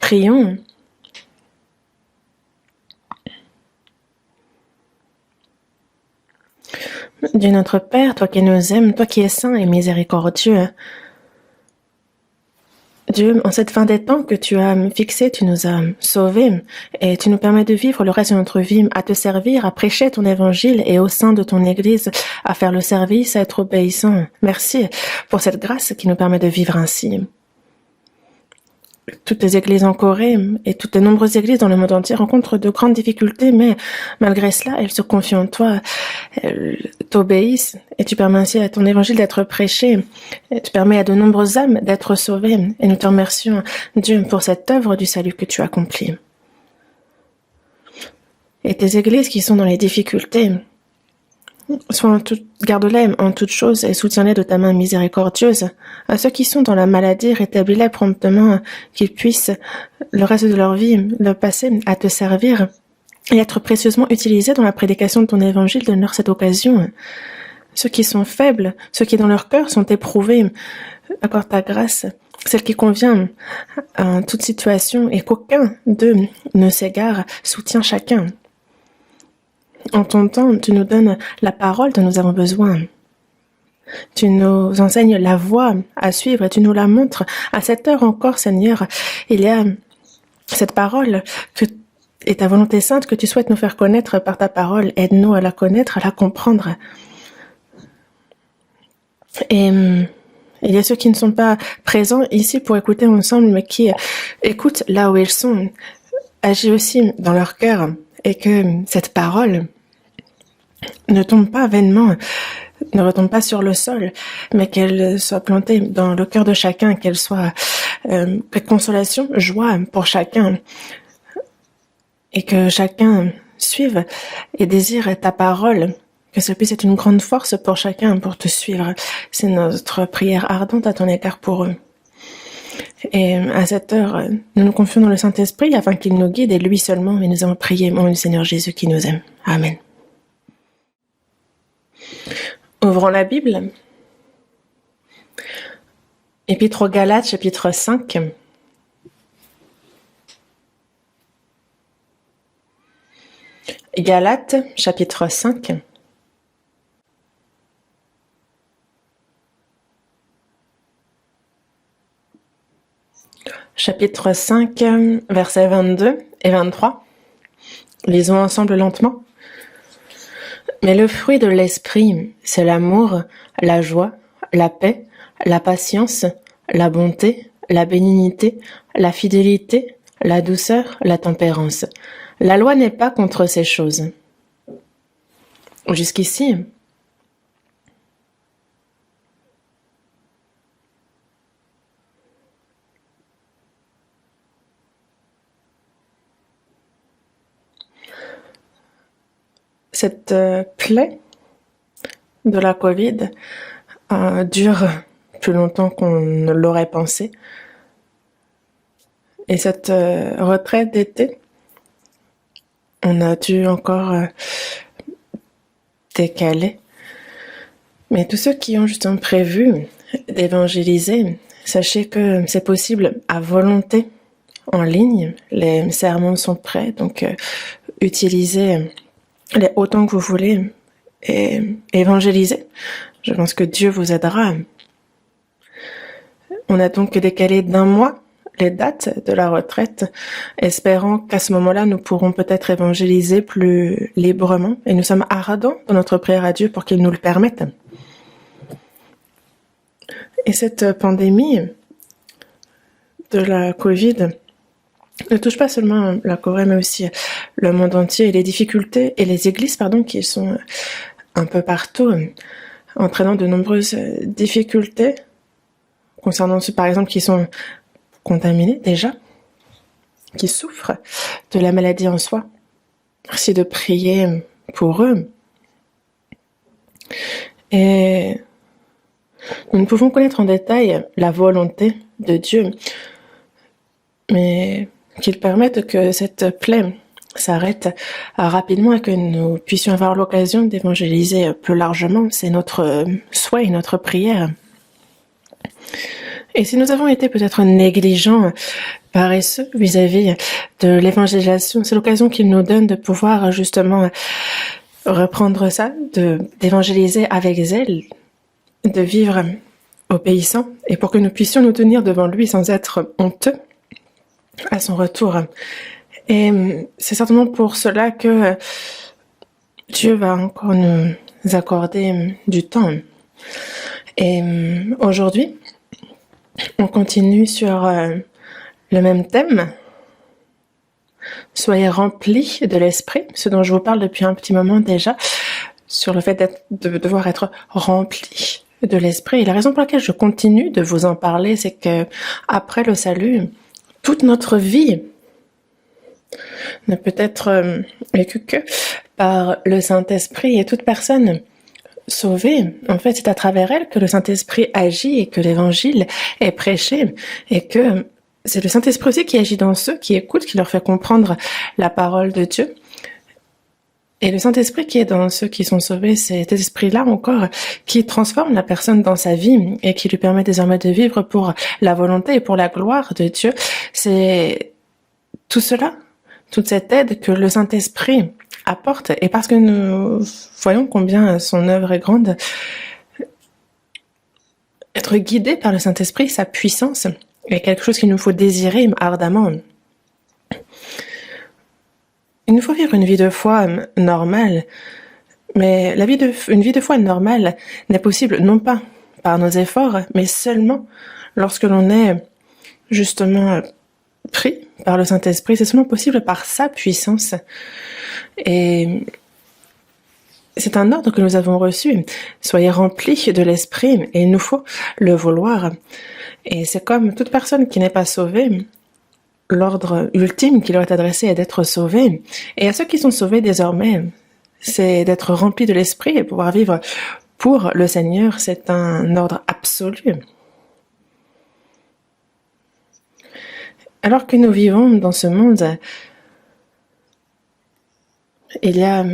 Prions. Dieu notre Père, toi qui nous aimes, toi qui es saint et miséricordieux, Dieu, en cette fin des temps que tu as fixée, tu nous as sauvés et tu nous permets de vivre le reste de notre vie à te servir, à prêcher ton évangile et au sein de ton Église, à faire le service, à être obéissant. Merci pour cette grâce qui nous permet de vivre ainsi. Toutes les églises en Corée et toutes les nombreuses églises dans le monde entier rencontrent de grandes difficultés, mais malgré cela, elles se confient en toi, elles t'obéissent et tu permets ainsi à ton évangile d'être prêché. Et tu permets à de nombreuses âmes d'être sauvées et nous te remercions, Dieu, pour cette œuvre du salut que tu as accomplie. Et tes églises qui sont dans les difficultés, garde-les en toutes choses et soutiens-les de ta main miséricordieuse. À ceux qui sont dans la maladie, rétablis-les promptement, qu'ils puissent, le reste de leur vie, le passer à te servir et être précieusement utilisés dans la prédication de ton évangile. Donne-leur cette occasion. Ceux qui sont faibles, ceux qui dans leur cœur sont éprouvés, accorde ta grâce, celle qui convient à toute situation et qu'aucun d'eux ne s'égare, soutiens chacun. En ton temps, tu nous donnes la parole dont nous avons besoin. Tu nous enseignes la voie à suivre et tu nous la montres. À cette heure encore, Seigneur, il y a cette parole et ta volonté sainte que tu souhaites nous faire connaître par ta parole. Aide-nous à la connaître, à la comprendre. Et il y a ceux qui ne sont pas présents ici pour écouter ensemble, mais qui écoutent là où ils sont. Agis aussi dans leur cœur et que cette parole ne tombe pas vainement, ne retombe pas sur le sol, mais qu'elle soit plantée dans le cœur de chacun, qu'elle soit consolation, joie pour chacun, et que chacun suive et désire ta parole, que ce puisse être une grande force pour chacun pour te suivre. C'est notre prière ardente à ton égard pour eux. Et à cette heure, nous nous confions dans le Saint-Esprit afin qu'il nous guide et lui seulement, et nous avons prié au nom du Seigneur Jésus qui nous aime. Amen. Ouvrons la Bible. Épître aux Galates, chapitre 5. Galates, chapitre 5. Chapitre 5, versets 22 et 23. Lisons ensemble lentement. Mais le fruit de l'esprit, c'est l'amour, la joie, la paix, la patience, la bonté, la bénignité, la fidélité, la douceur, la tempérance. La loi n'est pas contre ces choses. Jusqu'ici, cette plaie de la Covid dure plus longtemps qu'on ne l'aurait pensé. Et cette retraite d'été, on a dû encore décaler. Mais tous ceux qui ont justement prévu d'évangéliser, sachez que c'est possible à volonté en ligne. Les sermons sont prêts, donc utilisez autant que vous voulez et évangélisez. Je pense que Dieu vous aidera. On a donc décalé d'1 mois les dates de la retraite, espérant qu'à ce moment-là, nous pourrons peut-être évangéliser plus librement. Et nous sommes ardents dans notre prière à Dieu pour qu'il nous le permette. Et cette pandémie de la Covid ne touche pas seulement la Corée, mais aussi le monde entier et les difficultés, et les églises, qui sont un peu partout, entraînant de nombreuses difficultés concernant ceux, par exemple, qui sont contaminés déjà, qui souffrent de la maladie en soi. Merci de prier pour eux. Et nous ne pouvons connaître en détail la volonté de Dieu, mais qu'il permette que cette plaie s'arrête rapidement et que nous puissions avoir l'occasion d'évangéliser plus largement. C'est notre souhait et notre prière. Et si nous avons été peut-être négligents, paresseux vis-à-vis de l'évangélisation, c'est l'occasion qu'il nous donne de pouvoir justement reprendre ça, d'évangéliser avec zèle, de vivre obéissant, et pour que nous puissions nous tenir devant lui sans être honteux à son retour. Et c'est certainement pour cela que Dieu va encore nous accorder du temps. Et aujourd'hui, on continue sur le même thème. Soyez remplis de l'esprit, ce dont je vous parle depuis un petit moment déjà, sur le fait de devoir être rempli de l'esprit. Et la raison pour laquelle je continue de vous en parler, c'est que après le salut, toute notre vie ne peut être vécue que par le Saint-Esprit, et toute personne sauvée, en fait, c'est à travers elle que le Saint-Esprit agit et que l'évangile est prêché, et que c'est le Saint-Esprit aussi qui agit dans ceux qui écoutent, qui leur fait comprendre la parole de Dieu. Et le Saint-Esprit qui est dans ceux qui sont sauvés, c'est cet esprit-là encore qui transforme la personne dans sa vie et qui lui permet désormais de vivre pour la volonté et pour la gloire de Dieu. C'est tout cela, toute cette aide que le Saint-Esprit apporte. Et parce que nous voyons combien son œuvre est grande, être guidé par le Saint-Esprit, sa puissance, est quelque chose qu'il nous faut désirer ardemment. Il nous faut vivre une vie de foi normale, mais une vie de foi normale n'est possible non pas par nos efforts, mais seulement lorsque l'on est justement pris par le Saint-Esprit. C'est seulement possible par sa puissance. Et c'est un ordre que nous avons reçu. Soyez remplis de l'Esprit, et il nous faut le vouloir. Et c'est comme toute personne qui n'est pas sauvée, l'ordre ultime qui leur est adressé est d'être sauvés. Et à ceux qui sont sauvés désormais, c'est d'être remplis de l'Esprit et pouvoir vivre pour le Seigneur. C'est un ordre absolu. Alors que nous vivons dans ce monde, il y a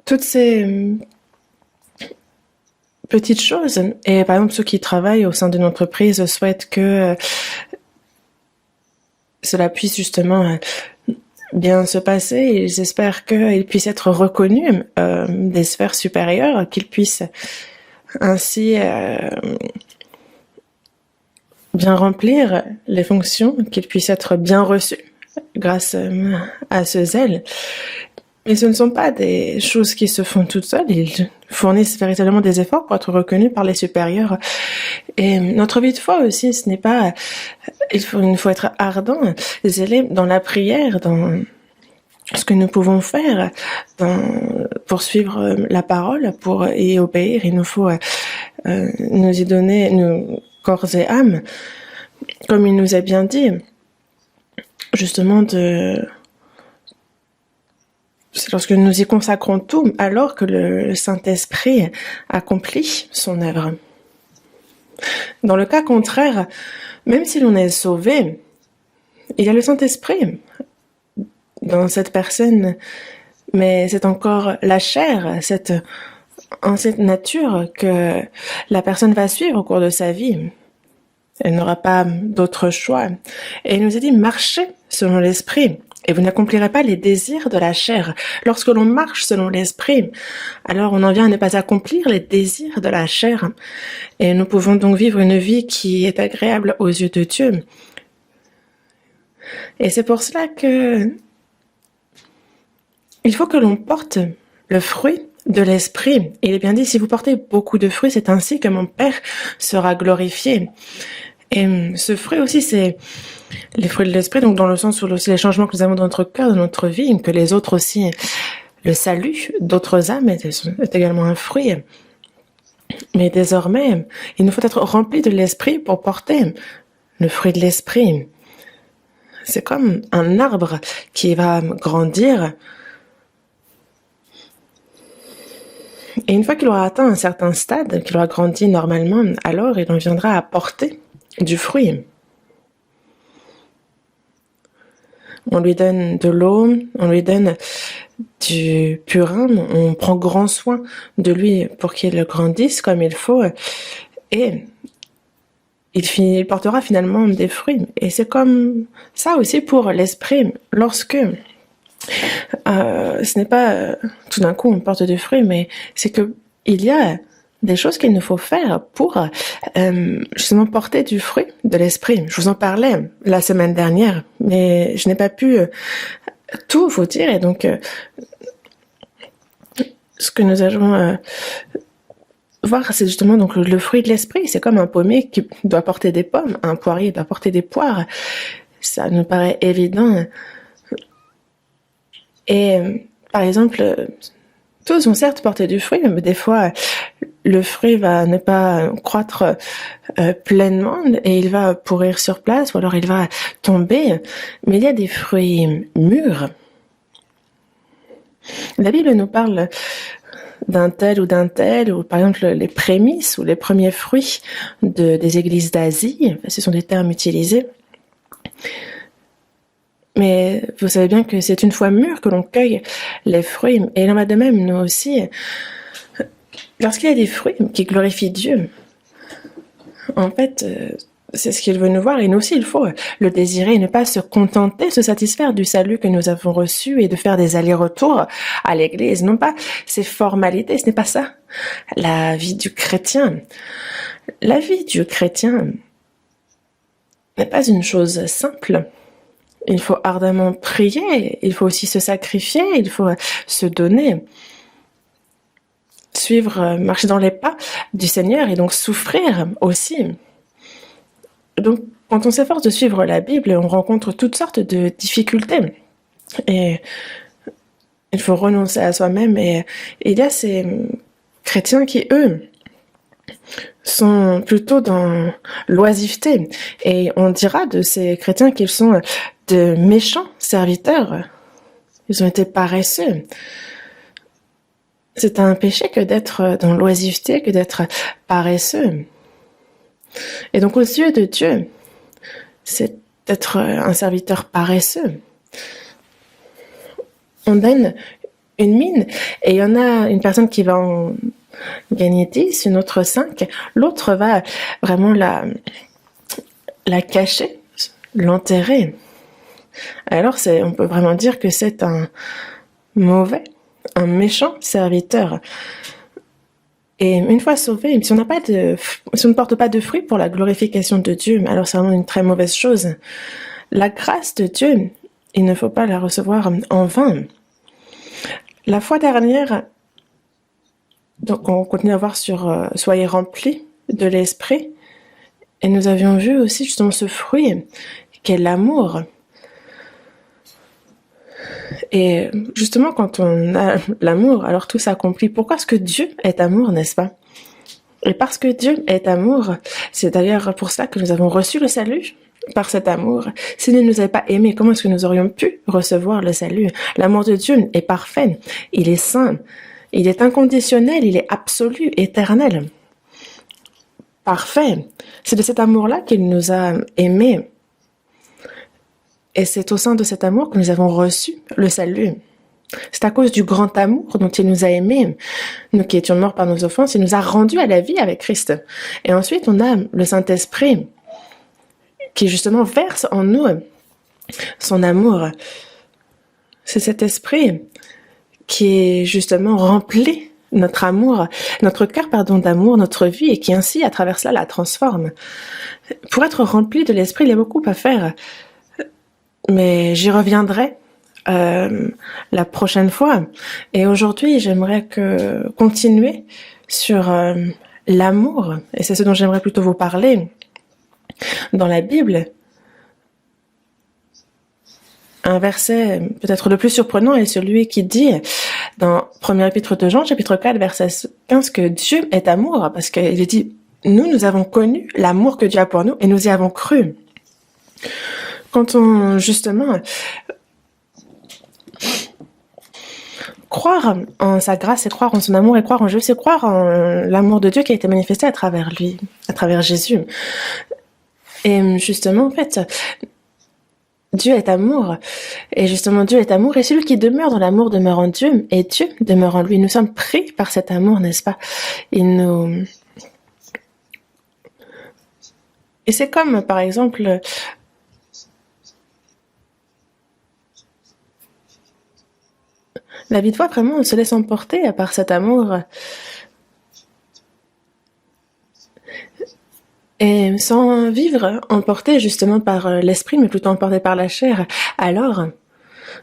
toutes ces petites choses. Et par exemple, ceux qui travaillent au sein d'une entreprise souhaitent que cela puisse justement bien se passer. Ils espèrent qu'ils puissent être reconnus des sphères supérieures, qu'ils puissent ainsi bien remplir les fonctions, qu'ils puissent être bien reçus grâce à ce zèle. Mais ce ne sont pas des choses qui se font toutes seules. Ils fournissent véritablement des efforts pour être reconnus par les supérieurs. Et notre vie de foi aussi, ce n'est pas... Il faut être ardent, zélé dans la prière, dans ce que nous pouvons faire, pour suivre la parole, pour y obéir. Il nous faut nous y donner nos corps et âme, comme il nous a bien dit, justement c'est lorsque nous y consacrons tout, alors que le Saint-Esprit accomplit son œuvre. Dans le cas contraire, même si l'on est sauvé, il y a le Saint-Esprit dans cette personne, mais c'est encore la chair, cette ancienne nature que la personne va suivre au cours de sa vie. Elle n'aura pas d'autre choix. Et il nous a dit, marchez selon l'Esprit, et vous n'accomplirez pas les désirs de la chair. Lorsque l'on marche selon l'Esprit, alors on en vient à ne pas accomplir les désirs de la chair. Et nous pouvons donc vivre une vie qui est agréable aux yeux de Dieu. Et c'est pour cela que il faut que l'on porte le fruit de l'Esprit. Il est bien dit, si vous portez beaucoup de fruits, c'est ainsi que mon Père sera glorifié. Et ce fruit aussi, c'est les fruits de l'Esprit, donc dans le sens où aussi les changements que nous avons dans notre cœur, dans notre vie, que les autres aussi, le salut d'autres âmes est également un fruit. Mais désormais, il nous faut être remplis de l'Esprit pour porter le fruit de l'Esprit. C'est comme un arbre qui va grandir. Et une fois qu'il aura atteint un certain stade, qu'il aura grandi normalement, alors il en viendra à porter du fruit. On lui donne de l'eau, on lui donne du purin, on prend grand soin de lui pour qu'il grandisse comme il faut. Et il portera finalement des fruits. Et c'est comme ça aussi pour l'esprit. Lorsque ce n'est pas tout d'un coup on porte des fruits, mais c'est que il y a des choses qu'il nous faut faire pour justement porter du fruit de l'esprit. Je vous en parlais la semaine dernière, mais je n'ai pas pu tout vous dire. Et donc, ce que nous allons voir, c'est justement donc le fruit de l'esprit. C'est comme un pommier qui doit porter des pommes, un poirier doit porter des poires. Ça nous paraît évident. Et par exemple, tous vont certes porter du fruit, mais des fois, le fruit va ne pas croître pleinement et il va pourrir sur place, ou alors il va tomber. Mais il y a des fruits mûrs. La Bible nous parle d'un tel, ou par exemple les prémices ou les premiers fruits des églises d'Asie. Ce sont des termes utilisés. Mais vous savez bien que c'est une fois mûr que l'on cueille les fruits. Et il en va de même, nous aussi. Lorsqu'il y a des fruits qui glorifient Dieu, en fait, c'est ce qu'il veut nous voir. Et nous aussi, il faut le désirer et ne pas se contenter, se satisfaire du salut que nous avons reçu et de faire des allers-retours à l'église. Non pas ces formalités, ce n'est pas ça. La vie du chrétien. La vie du chrétien n'est pas une chose simple. Il faut ardemment prier, il faut aussi se sacrifier, il faut se donner, suivre, marcher dans les pas du Seigneur et donc souffrir aussi. Donc, quand on s'efforce de suivre la Bible, on rencontre toutes sortes de difficultés. Et il faut renoncer à soi-même. Et il y a ces chrétiens qui, eux, sont plutôt dans l'oisiveté. Et on dira de ces chrétiens qu'ils sont de méchants serviteurs. Ils ont été paresseux. C'est un péché que d'être dans l'oisiveté, que d'être paresseux. Et donc aux yeux de Dieu, c'est d'être un serviteur paresseux. On donne une mine et il y en a une personne qui va en gagner 10, une autre 5, l'autre va vraiment la cacher, l'enterrer. Alors on peut vraiment dire que c'est un mauvais, un méchant serviteur. Et une fois sauvé, si on ne porte pas de fruits pour la glorification de Dieu, alors c'est vraiment une très mauvaise chose. La grâce de Dieu, il ne faut pas la recevoir en vain. La fois dernière, donc on continue à voir sur soyez remplis de l'esprit, et nous avions vu aussi justement ce fruit qu'est l'amour. Et justement, quand on a l'amour, alors tout s'accomplit. Pourquoi est-ce que Dieu est amour, n'est-ce pas? Et parce que Dieu est amour, c'est d'ailleurs pour ça que nous avons reçu le salut, par cet amour. S'il ne nous avait pas aimés, comment est-ce que nous aurions pu recevoir le salut? L'amour de Dieu est parfait, il est saint, il est inconditionnel, il est absolu, éternel. Parfait. C'est de cet amour-là qu'il nous a aimés. Et c'est au sein de cet amour que nous avons reçu le salut. C'est à cause du grand amour dont il nous a aimés, nous qui étions morts par nos offenses, il nous a rendus à la vie avec Christ. Et ensuite, on a le Saint-Esprit qui justement verse en nous son amour. C'est cet esprit qui est justement rempli notre amour, notre cœur, d'amour, notre vie, et qui ainsi, à travers cela, la transforme. Pour être rempli de l'esprit, il y a beaucoup à faire. Mais j'y reviendrai la prochaine fois. Et aujourd'hui, j'aimerais continuer sur l'amour. Et c'est ce dont j'aimerais plutôt vous parler. Dans la Bible, un verset peut-être le plus surprenant est celui qui dit dans 1er épître de Jean, chapitre 4, verset 15, que Dieu est amour, parce qu'il dit « Nous avons connu l'amour que Dieu a pour nous et nous y avons cru ». Quand on, justement, croire en sa grâce et croire en son amour et croire en Jésus, c'est croire en l'amour de Dieu qui a été manifesté à travers lui, à travers Jésus. Et justement, en fait, Dieu est amour. Et justement, Dieu est amour. Et celui qui demeure dans l'amour demeure en Dieu. Et Dieu demeure en lui. Nous sommes pris par cet amour, n'est-ce pas? Il Et c'est comme, par exemple, la vie de foi, vraiment, on se laisse emporter par cet amour. Et sans vivre emporté justement par l'esprit, mais plutôt emporté par la chair. Alors,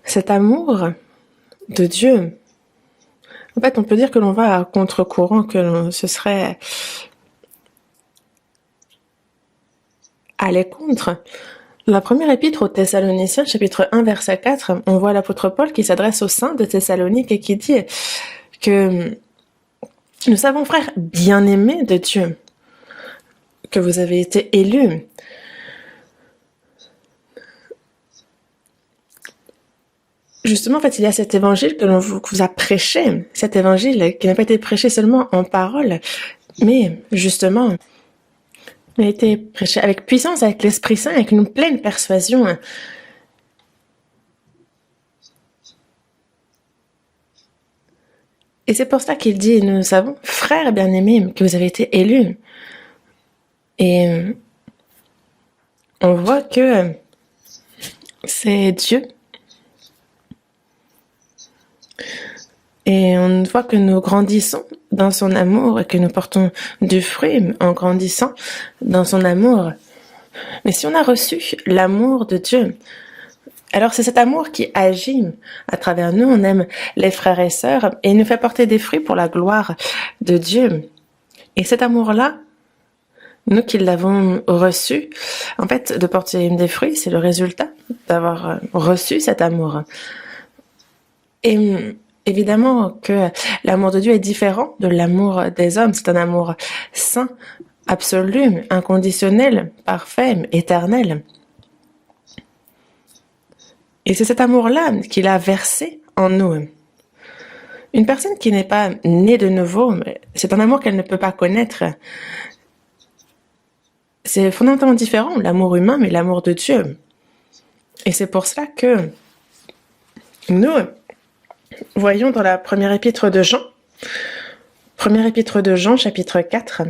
cet amour de Dieu, en fait, on peut dire que l'on va à contre-courant, que ce serait aller contre. La première épître aux Thessaloniciens, chapitre 1, verset 4, on voit l'apôtre Paul qui s'adresse aux saints de Thessalonique et qui dit que nous savons, frères bien-aimés de Dieu, que vous avez été élus. Justement, en fait, il y a cet évangile que l'on vous a prêché, cet évangile qui n'a pas été prêché seulement en parole, mais justement, il a été prêché avec puissance, avec l'Esprit Saint, avec une pleine persuasion. Et c'est pour ça qu'il dit, nous savons, frères bien-aimés, que vous avez été élus. Et on voit que c'est Dieu. Et on voit que nous grandissons dans son amour et que nous portons du fruit en grandissant dans son amour. Mais si on a reçu l'amour de Dieu, alors c'est cet amour qui agit à travers nous. On aime les frères et sœurs et il nous fait porter des fruits pour la gloire de Dieu. Et cet amour-là, nous qui l'avons reçu, en fait, de porter des fruits, c'est le résultat d'avoir reçu cet amour. Et évidemment que l'amour de Dieu est différent de l'amour des hommes. C'est un amour saint, absolu, inconditionnel, parfait, éternel. Et c'est cet amour-là qu'il a versé en nous. Une personne qui n'est pas née de nouveau, c'est un amour qu'elle ne peut pas connaître. C'est fondamentalement différent, l'amour humain, mais l'amour de Dieu. Et c'est pour cela que nous voyons dans la première épître de Jean, chapitre 4,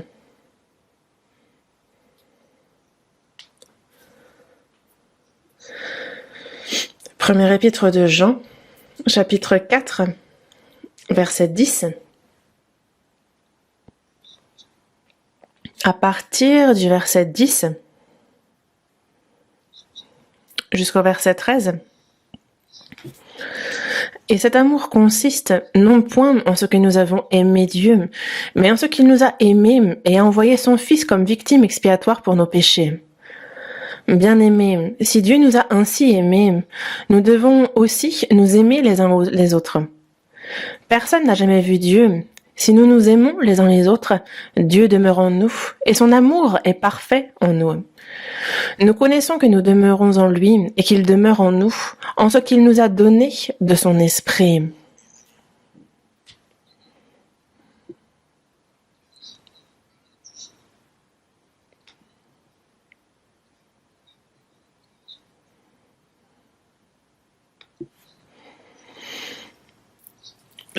première épître de Jean, chapitre 4, verset 10. À partir du verset 10 jusqu'au verset 13. Et cet amour consiste non point en ce que nous avons aimé Dieu, mais en ce qu'il nous a aimés et a envoyé son Fils comme victime expiatoire pour nos péchés. Bien-aimés, si Dieu nous a ainsi aimés, nous devons aussi nous aimer les uns les autres. Personne n'a jamais vu Dieu. Si nous nous aimons les uns les autres, Dieu demeure en nous, et son amour est parfait en nous. Nous connaissons que nous demeurons en lui, et qu'il demeure en nous, en ce qu'il nous a donné de son esprit.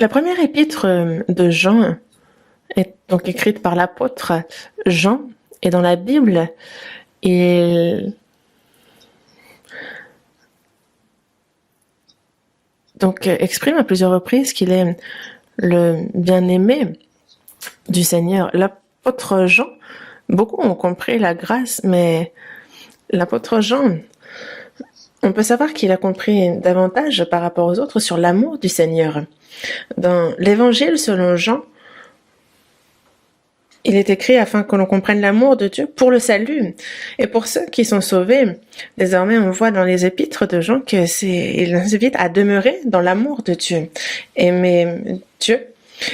La première épître de Jean est donc écrite par l'apôtre Jean, et dans la Bible, il donc exprime à plusieurs reprises qu'il est le bien-aimé du Seigneur. L'apôtre Jean, beaucoup ont compris la grâce, mais l'apôtre Jean, on peut savoir qu'il a compris davantage par rapport aux autres sur l'amour du Seigneur. Dans l'Évangile selon Jean, il est écrit afin que l'on comprenne l'amour de Dieu pour le salut et pour ceux qui sont sauvés. Désormais, on voit dans les épîtres de Jean il nous invite à demeurer dans l'amour de Dieu, aimer Dieu.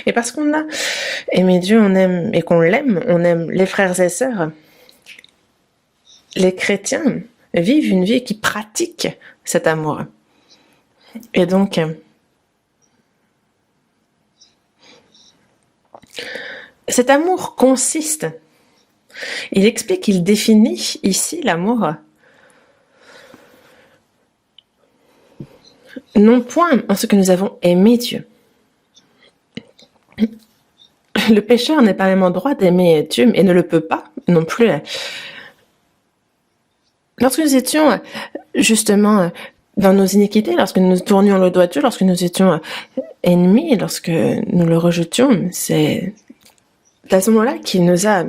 Et parce qu'on a aimé Dieu, on aime et qu'on l'aime, on aime les frères et sœurs. Les chrétiens vivent une vie qui pratique cet amour. Et donc, cet amour consiste, il explique, il définit ici l'amour, non point en ce que nous avons aimé Dieu. Le pécheur n'est pas même en droit d'aimer Dieu et ne le peut pas non plus. Lorsque nous étions justement dans nos iniquités, lorsque nous tournions le doigt de Dieu, lorsque nous étions ennemis, lorsque nous le rejetions, c'est à ce moment-là qu'il nous a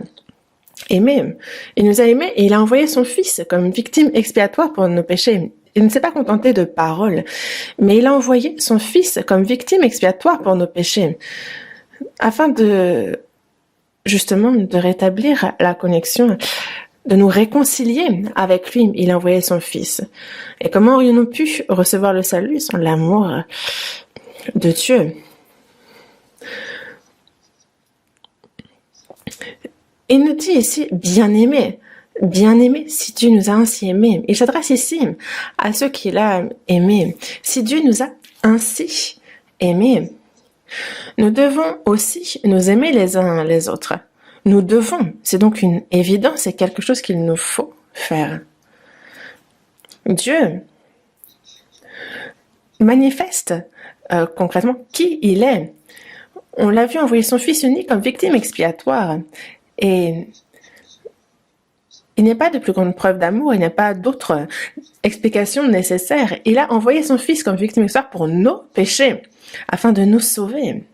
aimés. Il nous a aimés et il a envoyé son Fils comme victime expiatoire pour nos péchés. Il ne s'est pas contenté de paroles, mais il a envoyé son Fils comme victime expiatoire pour nos péchés, afin justement de rétablir la connexion, de nous réconcilier avec lui. Il a envoyé son Fils. Et comment aurions-nous pu recevoir le salut sans l'amour de Dieu? Il nous dit ici, bien-aimé, si Dieu nous a ainsi aimés. Il s'adresse ici à ceux qu'il a aimés. Si Dieu nous a ainsi aimés, nous devons aussi nous aimer les uns les autres. Nous devons, c'est donc une évidence, c'est quelque chose qu'il nous faut faire. Dieu manifeste concrètement qui il est. On l'a vu envoyer son Fils unique comme victime expiatoire. Et il n'y a pas de plus grande preuve d'amour, il n'y a pas d'autre explication nécessaire. Il a envoyé son Fils comme victime expiatoire pour nos péchés, afin de nous sauver.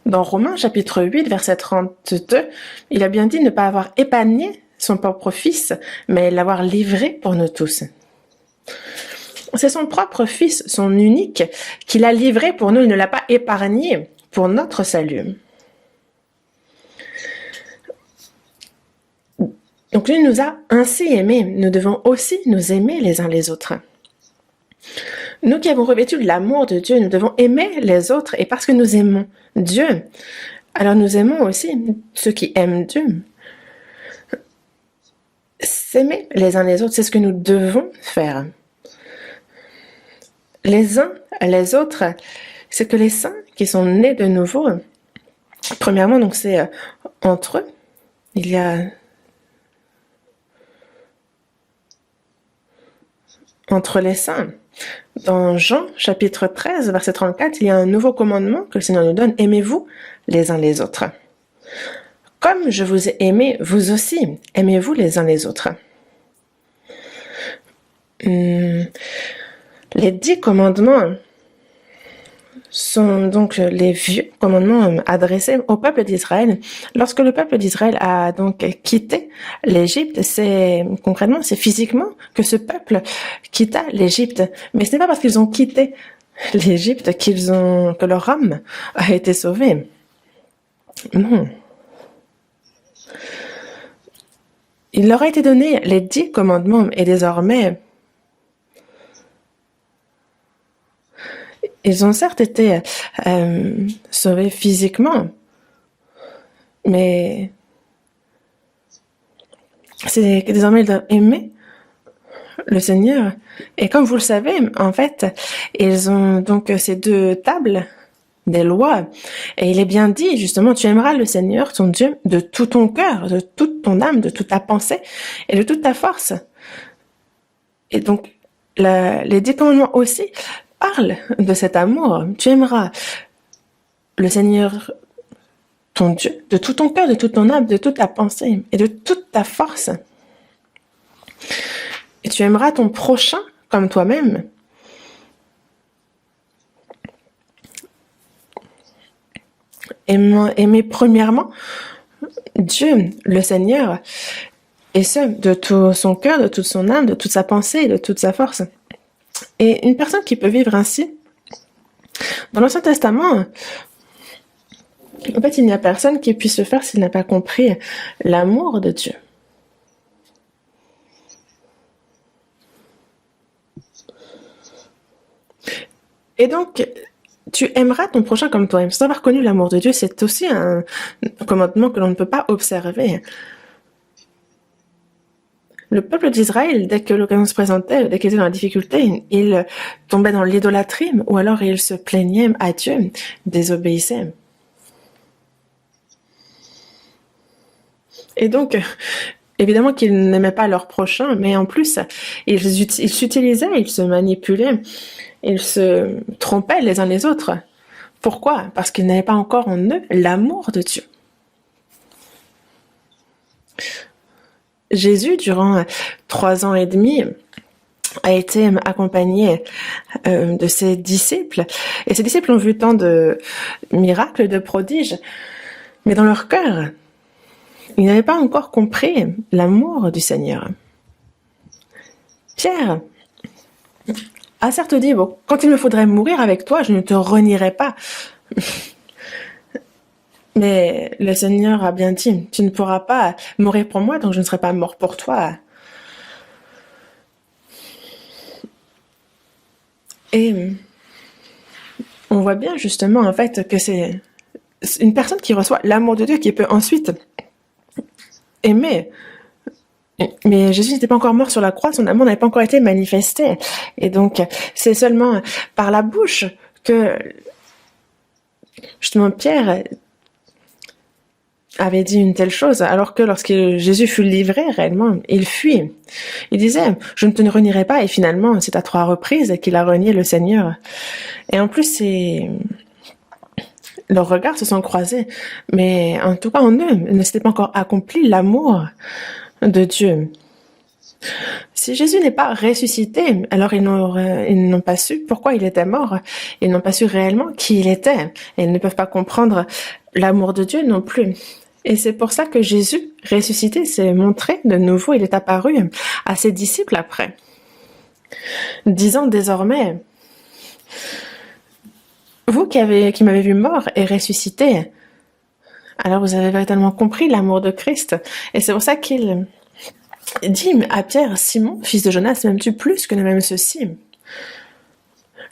Dans Romains chapitre 8, verset 32, il a bien dit ne pas avoir épargné son propre Fils, mais l'avoir livré pour nous tous. C'est son propre Fils, son unique, qu'il a livré pour nous, il ne l'a pas épargné pour notre salut. Donc lui nous a ainsi aimés, nous devons aussi nous aimer les uns les autres. Nous qui avons revêtu de l'amour de Dieu, nous devons aimer les autres, et parce que nous aimons Dieu, alors nous aimons aussi ceux qui aiment Dieu. S'aimer les uns les autres, c'est ce que nous devons faire. Les uns les autres, c'est que les saints qui sont nés de nouveau, premièrement, donc c'est entre eux, il y a entre les saints. Dans Jean, chapitre 13, verset 34, il y a un nouveau commandement que le Seigneur nous donne. Aimez-vous les uns les autres. Comme je vous ai aimé, vous aussi, aimez-vous les uns les autres. Les 10 commandements sont donc les vieux commandements adressés au peuple d'Israël. Lorsque le peuple d'Israël a donc quitté l'Égypte, c'est physiquement que ce peuple quitta l'Égypte. Mais ce n'est pas parce qu'ils ont quitté l'Égypte que leur âme a été sauvée. Non. Il leur a été donné les 10 commandements et désormais, ils ont certes été sauvés physiquement, mais c'est que désormais ils doivent aimer le Seigneur. Et comme vous le savez, en fait, ils ont donc ces 2 tables des lois. Et il est bien dit, justement, tu aimeras le Seigneur, ton Dieu, de tout ton cœur, de toute ton âme, de toute ta pensée et de toute ta force. Et donc, les 10 commandements aussi parle de cet amour. Tu aimeras le Seigneur, ton Dieu, de tout ton cœur, de toute ton âme, de toute ta pensée et de toute ta force. Et tu aimeras ton prochain comme toi-même. Aimer premièrement Dieu, le Seigneur, et ce, de tout son cœur, de toute son âme, de toute sa pensée et de toute sa force. Et une personne qui peut vivre ainsi, dans l'Ancien Testament, en fait, il n'y a personne qui puisse le faire s'il n'a pas compris l'amour de Dieu. Et donc, tu aimeras ton prochain comme toi-même. Sans avoir connu l'amour de Dieu, c'est aussi un commandement que l'on ne peut pas observer. Le peuple d'Israël, dès que l'occasion se présentait, dès qu'il était dans la difficulté, il tombait dans l'idolâtrie ou alors il se plaignait à Dieu, désobéissait. Et donc, évidemment qu'ils n'aimaient pas leur prochain, mais en plus, ils s'utilisaient, ils se manipulaient, ils se trompaient les uns les autres. Pourquoi? Parce qu'ils n'avaient pas encore en eux l'amour de Dieu. Jésus, durant 3 ans et demi, a été accompagné de ses disciples. Et ses disciples ont vu tant de miracles, de prodiges, mais dans leur cœur, ils n'avaient pas encore compris l'amour du Seigneur. Pierre a certes dit, bon, quand il me faudrait mourir avec toi, je ne te renierai pas. Mais le Seigneur a bien dit, tu ne pourras pas mourir pour moi, donc je ne serai pas mort pour toi. Et on voit bien justement en fait que c'est une personne qui reçoit l'amour de Dieu qui peut ensuite aimer. Mais Jésus n'était pas encore mort sur la croix, son amour n'avait pas encore été manifesté. Et donc c'est seulement par la bouche que justement Pierre avait dit une telle chose, alors que lorsque Jésus fut livré réellement, il fuit. Il disait, je ne te renierai pas, et finalement, c'est à 3 reprises qu'il a renié le Seigneur. Et en plus, leurs regards se sont croisés, mais en tout cas en eux, ne s'était pas encore accompli l'amour de Dieu. Si Jésus n'est pas ressuscité, alors ils n'ont pas su pourquoi il était mort. Ils n'ont pas su réellement qui il était. Et ils ne peuvent pas comprendre l'amour de Dieu non plus. Et c'est pour ça que Jésus, ressuscité, s'est montré de nouveau. Il est apparu à ses disciples après, disant désormais, vous qui m'avez vu mort et ressuscité, alors vous avez véritablement compris l'amour de Christ. Et c'est pour ça qu'il dit à Pierre, Simon, fils de Jonas, m'aimes-tu plus que ne m'aime ceci?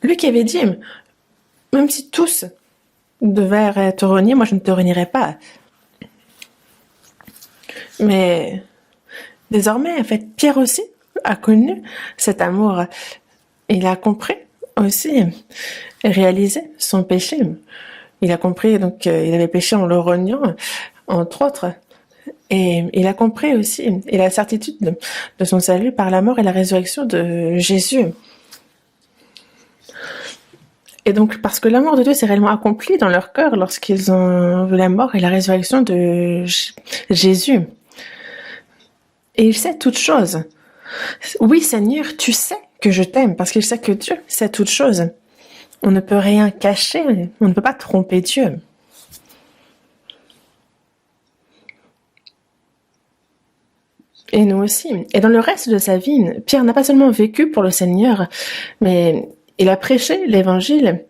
Lui qui avait dit, même si tous devaient te renier, moi je ne te renierai pas. Mais désormais, en fait, Pierre aussi a connu cet amour. Il a compris aussi, réalisé son péché. Il a compris, donc, il avait péché en le reniant, entre autres. Et il a compris aussi, et la certitude de son salut par la mort et la résurrection de Jésus. Et donc, parce que l'amour de Dieu s'est réellement accompli dans leur cœur lorsqu'ils ont vu la mort et la résurrection de Jésus. Et il sait toutes choses. Oui, Seigneur, tu sais que je t'aime, parce qu'il sait que Dieu sait toutes choses. On ne peut rien cacher, on ne peut pas tromper Dieu. Et nous aussi. Et dans le reste de sa vie, Pierre n'a pas seulement vécu pour le Seigneur, mais il a prêché l'évangile.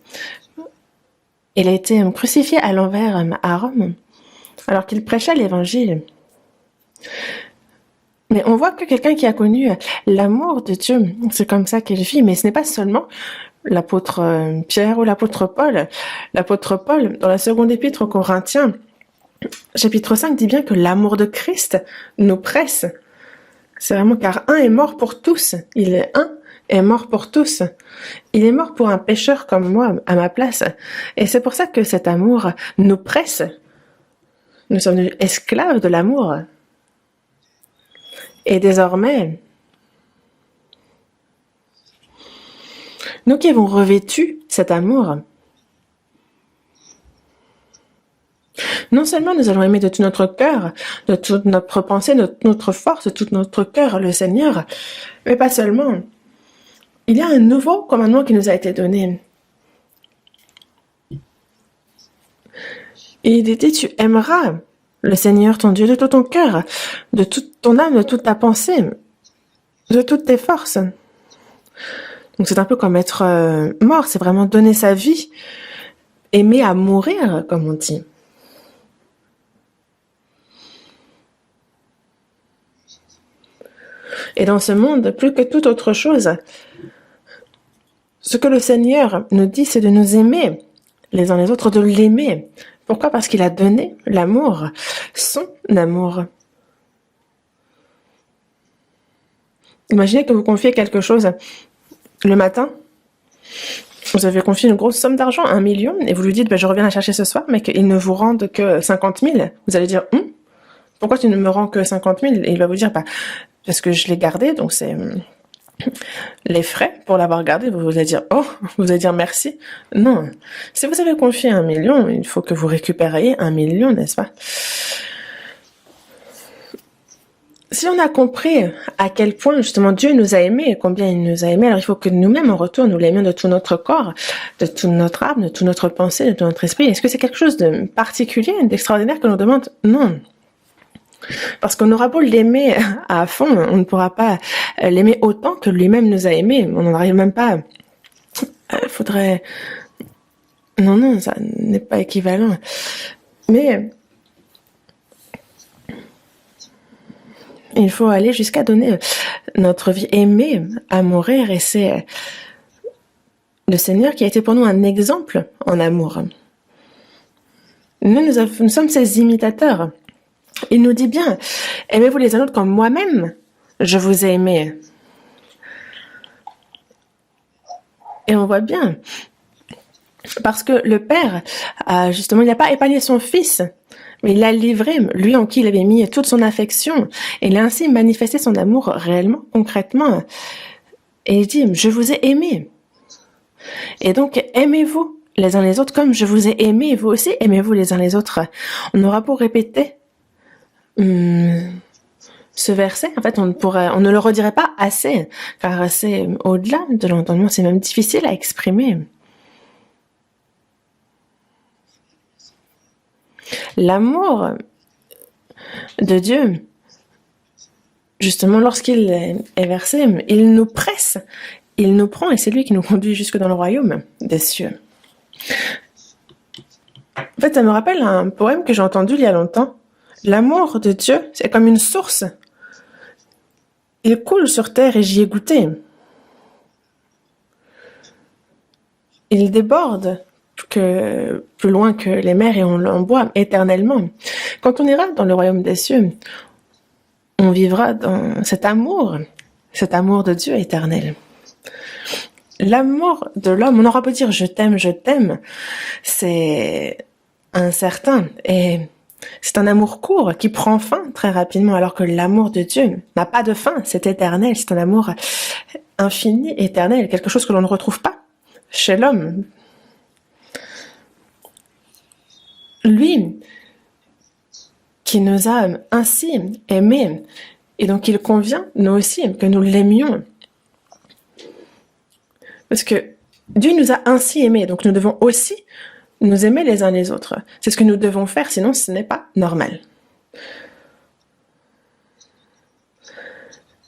Il a été crucifié à l'envers à Rome, alors qu'il prêchait l'évangile. Mais on voit que quelqu'un qui a connu l'amour de Dieu, c'est comme ça qu'il vit. Mais ce n'est pas seulement l'apôtre Pierre ou l'apôtre Paul. L'apôtre Paul, dans la seconde épître aux Corinthiens, chapitre 5, dit bien que l'amour de Christ nous presse. C'est vraiment car un est mort pour tous. Est mort pour tous. Il est mort pour un pécheur comme moi, à ma place. Et c'est pour ça que cet amour nous presse. Nous sommes devenus esclaves de l'amour. Et désormais, nous qui avons revêtu cet amour, non seulement nous allons aimer de tout notre cœur, de toute notre pensée, de toute notre force, de tout notre cœur le Seigneur, mais pas seulement. Il y a un nouveau commandement qui nous a été donné. Il dit, tu aimeras le Seigneur ton Dieu de tout ton cœur, de toute ton âme, de toute ta pensée, de toutes tes forces. Donc c'est un peu comme être mort, c'est vraiment donner sa vie, aimer à mourir, comme on dit. Et dans ce monde, plus que toute autre chose, ce que le Seigneur nous dit, c'est de nous aimer les uns les autres, de l'aimer. Pourquoi? Parce qu'il a donné l'amour, son amour. Imaginez que vous confiez quelque chose le matin. Vous avez confié une grosse somme d'argent, 1 million, et vous lui dites, je reviens la chercher ce soir, mais qu'il ne vous rende que 50 000. Vous allez dire, pourquoi tu ne me rends que 50 000? Et il va vous dire, parce que je l'ai gardé, donc c'est les frais pour l'avoir gardé. Vous allez dire, vous allez dire merci. Non. Si vous avez confié 1 million, il faut que vous récupériez 1 million, n'est-ce pas? Si on a compris à quel point justement Dieu nous a aimés et combien il nous a aimés, alors il faut que nous-mêmes en retour nous l'aimions de tout notre corps, de toute notre âme, de toute notre pensée, de tout notre esprit. Est-ce que c'est quelque chose de particulier, d'extraordinaire que l'on demande? Non. Parce qu'on aura beau l'aimer à fond, on ne pourra pas l'aimer autant que lui-même nous a aimés. On n'en arrive même pas. Faudrait... Non, ça n'est pas équivalent. Mais il faut aller jusqu'à donner notre vie, aimer à mourir, et c'est le Seigneur qui a été pour nous un exemple en amour. Nous sommes ses imitateurs. Il nous dit bien, aimez-vous les uns autres comme moi-même, je vous ai aimé. Et on voit bien, parce que le Père, justement, il n'a pas épargné son Fils, mais il l'a livré, lui en qui il avait mis toute son affection, et il a ainsi manifesté son amour réellement, concrètement. Et il dit, je vous ai aimé. Et donc, aimez-vous les uns les autres comme je vous ai aimé, et vous aussi aimez-vous les uns les autres. On aura pour répéter ce verset, en fait, on ne le redirait pas assez, car c'est au-delà de l'entendement, c'est même difficile à exprimer. L'amour de Dieu, justement, lorsqu'il est versé, il nous presse, il nous prend, et c'est lui qui nous conduit jusque dans le royaume des cieux. En fait, ça me rappelle un poème que j'ai entendu il y a longtemps. L'amour de Dieu, c'est comme une source. Il coule sur terre et j'y ai goûté. Il déborde plus loin que les mers et on en boit éternellement. Quand on ira dans le royaume des cieux, on vivra dans cet amour de Dieu éternel. L'amour de l'homme, on aura beau dire je t'aime, c'est incertain et c'est un amour court qui prend fin très rapidement, alors que l'amour de Dieu n'a pas de fin, c'est éternel, c'est un amour infini, éternel, quelque chose que l'on ne retrouve pas chez l'homme. Lui, qui nous a ainsi aimés, et donc il convient, nous aussi, que nous l'aimions. Parce que Dieu nous a ainsi aimés, donc nous devons aussi nous aimer les uns les autres. C'est ce que nous devons faire, sinon ce n'est pas normal.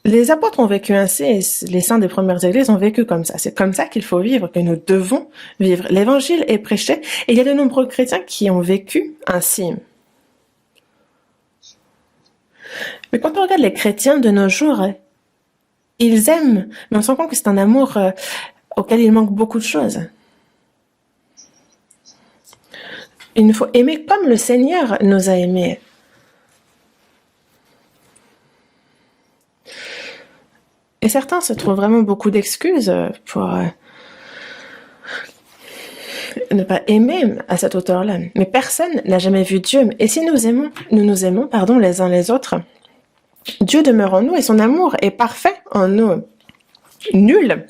Les apôtres ont vécu ainsi, et les saints des premières églises ont vécu comme ça. C'est comme ça qu'il faut vivre, que nous devons vivre. L'évangile est prêché, et il y a de nombreux chrétiens qui ont vécu ainsi. Mais quand on regarde les chrétiens de nos jours, ils aiment, mais on se rend compte que c'est un amour auquel il manque beaucoup de choses. Il nous faut aimer comme le Seigneur nous a aimés. Et certains se trouvent vraiment beaucoup d'excuses pour ne pas aimer à cette hauteur-là. Mais personne n'a jamais vu Dieu. Et si nous nous aimons, les uns les autres, Dieu demeure en nous et son amour est parfait en nous. Nul,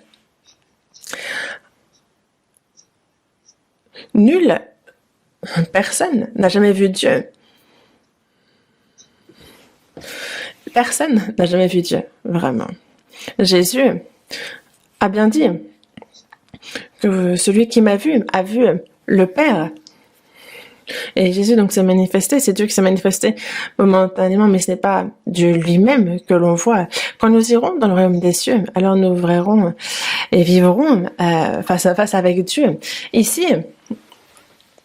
personne n'a jamais vu Dieu. Personne n'a jamais vu Dieu, vraiment. Jésus a bien dit que celui qui m'a vu a vu le Père. Et Jésus donc s'est manifesté, c'est Dieu qui s'est manifesté momentanément, mais ce n'est pas Dieu lui-même que l'on voit. Quand nous irons dans le royaume des cieux, alors nous verrons et vivrons face à face avec Dieu. Ici,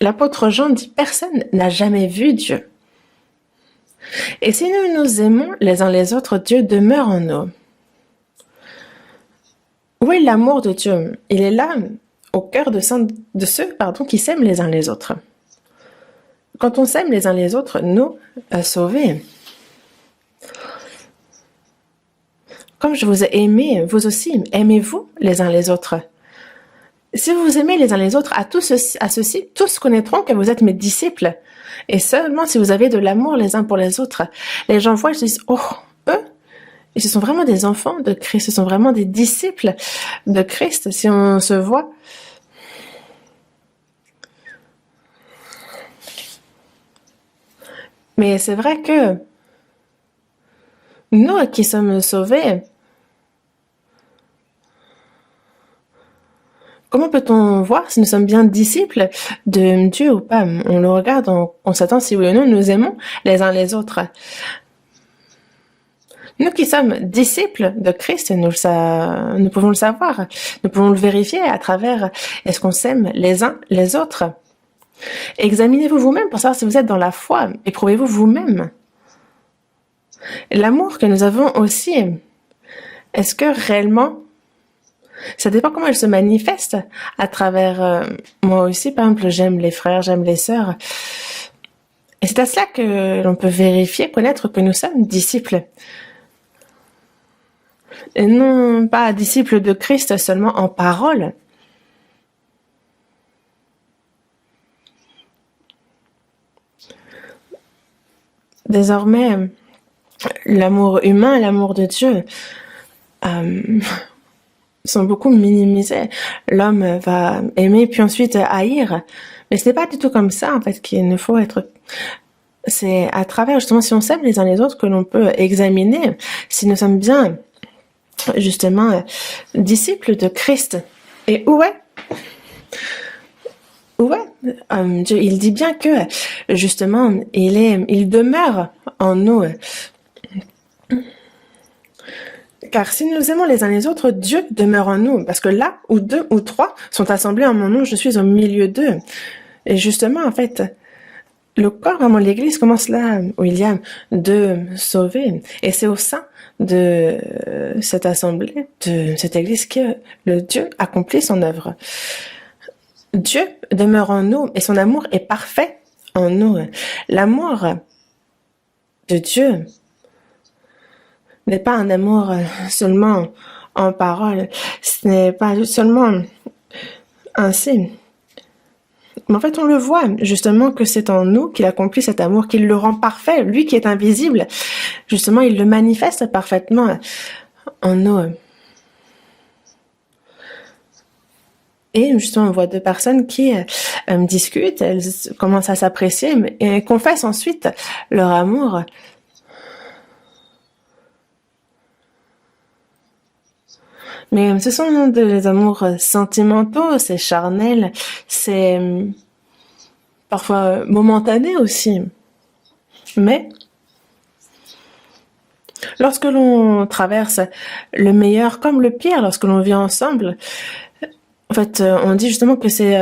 l'apôtre Jean dit « Personne n'a jamais vu Dieu ». Et si nous nous aimons les uns les autres, Dieu demeure en nous. Où est l'amour de Dieu? Il est là, au cœur de ceux qui s'aiment les uns les autres. Quand on s'aime les uns les autres, nous sauvés. Comme je vous ai aimé, vous aussi, aimez-vous les uns les autres. Si vous vous aimez les uns les autres, à ceci, tous connaîtront que vous êtes mes disciples. Et seulement si vous avez de l'amour les uns pour les autres, les gens voient et se disent « Oh, eux, et ce sont vraiment des enfants de Christ, ce sont vraiment des disciples de Christ. » Si on se voit. Mais c'est vrai que Nous qui sommes sauvés, comment peut-on voir si nous sommes bien disciples de Dieu ou pas? On le regarde en constatant si oui ou non nous aimons les uns les autres. Nous qui sommes disciples de Christ, nous pouvons le savoir. Nous pouvons le vérifier à travers est-ce qu'on s'aime les uns les autres. Examinez-vous vous-même pour savoir si vous êtes dans la foi. Éprouvez-vous vous-même. L'amour que nous avons aussi, est-ce que réellement, ça dépend comment elle se manifeste à travers moi aussi, par exemple, j'aime les frères, j'aime les sœurs. Et c'est à cela que l'on peut vérifier, connaître que nous sommes disciples. Et non pas disciples de Christ seulement en parole. Désormais, l'amour humain, l'amour de Dieu sont beaucoup minimisés. L'homme va aimer puis ensuite haïr. Mais ce n'est pas du tout comme ça, en fait, qu'il nous faut être. C'est à travers, justement, si on s'aime les uns les autres, que l'on peut examiner si nous sommes bien, justement, disciples de Christ. Et où est Dieu, il dit bien que, justement, il demeure en nous. Car si nous aimons les uns les autres, Dieu demeure en nous. Parce que là où 2 ou 3 sont assemblés en mon nom, je suis au milieu d'eux. Et justement, en fait, le corps, vraiment l'Église, commence là, William, de sauver. Et c'est au sein de cette assemblée, de cette Église, que le Dieu accomplit son œuvre. Dieu demeure en nous et son amour est parfait en nous. L'amour de Dieu n'est pas un amour seulement en parole. Ce n'est pas seulement ainsi. Mais en fait, on le voit justement que c'est en nous qu'il accomplit cet amour, qu'il le rend parfait. Lui qui est invisible, justement, il le manifeste parfaitement en nous. Et justement, on voit 2 personnes qui discutent, elles commencent à s'apprécier et confessent ensuite leur amour. Mais ce sont des amours sentimentaux, c'est charnel, c'est parfois momentané aussi. Mais lorsque l'on traverse le meilleur comme le pire, lorsque l'on vit ensemble, en fait, on dit justement que c'est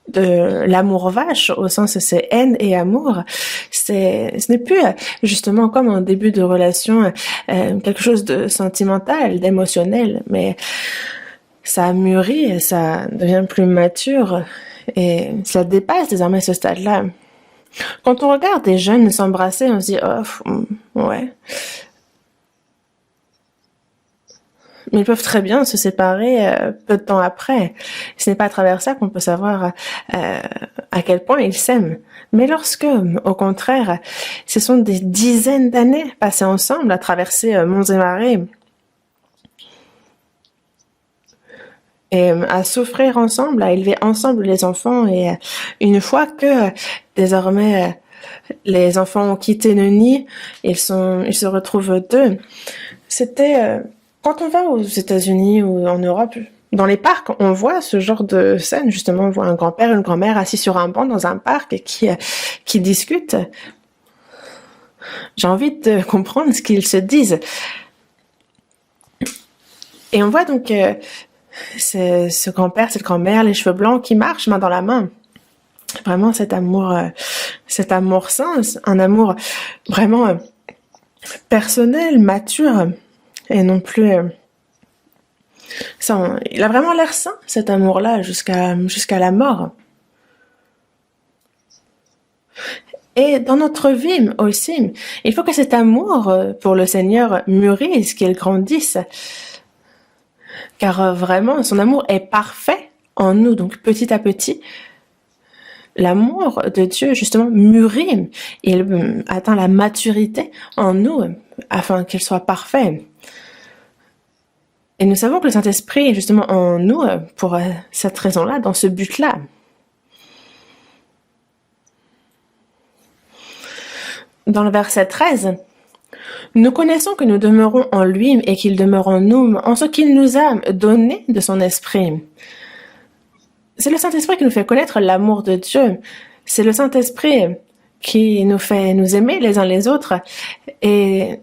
de l'amour vache, au sens c'est haine et amour. Ce n'est plus justement comme en début de relation quelque chose de sentimental, d'émotionnel, mais ça mûrit et ça devient plus mature et ça dépasse désormais ce stade-là. Quand on regarde des jeunes s'embrasser, on se dit ouais. Mais ils peuvent très bien se séparer peu de temps après. Ce n'est pas à travers ça qu'on peut savoir à quel point ils s'aiment. Mais lorsque, au contraire, ce sont des dizaines d'années passées ensemble à traverser monts et marées et à souffrir ensemble, à élever ensemble les enfants, et une fois que désormais les enfants ont quitté le nid, ils se retrouvent 2. C'était quand on va aux États-Unis ou en Europe, dans les parcs, on voit ce genre de scène. Justement, on voit un grand-père et une grand-mère assis sur un banc dans un parc et qui discutent. J'ai envie de comprendre ce qu'ils se disent. Et on voit donc ce grand-père, cette grand-mère, les cheveux blancs qui marchent main dans la main. Vraiment cet amour sain, un amour vraiment personnel, mature. Et non plus ça, il a vraiment l'air sain, cet amour-là, jusqu'à la mort. Et dans notre vie aussi, il faut que cet amour pour le Seigneur mûrisse, qu'il grandisse. Car vraiment, son amour est parfait en nous. Donc petit à petit, l'amour de Dieu, justement, mûrit. Il atteint la maturité en nous, afin qu'il soit parfait. Et nous savons que le Saint-Esprit est justement en nous pour cette raison-là, dans ce but-là. Dans le verset 13, Nous connaissons que nous demeurons en lui et qu'il demeure en nous, en ce qu'il nous a donné de son esprit. C'est le Saint-Esprit qui nous fait connaître l'amour de Dieu. C'est le Saint-Esprit qui nous fait nous aimer les uns les autres. Et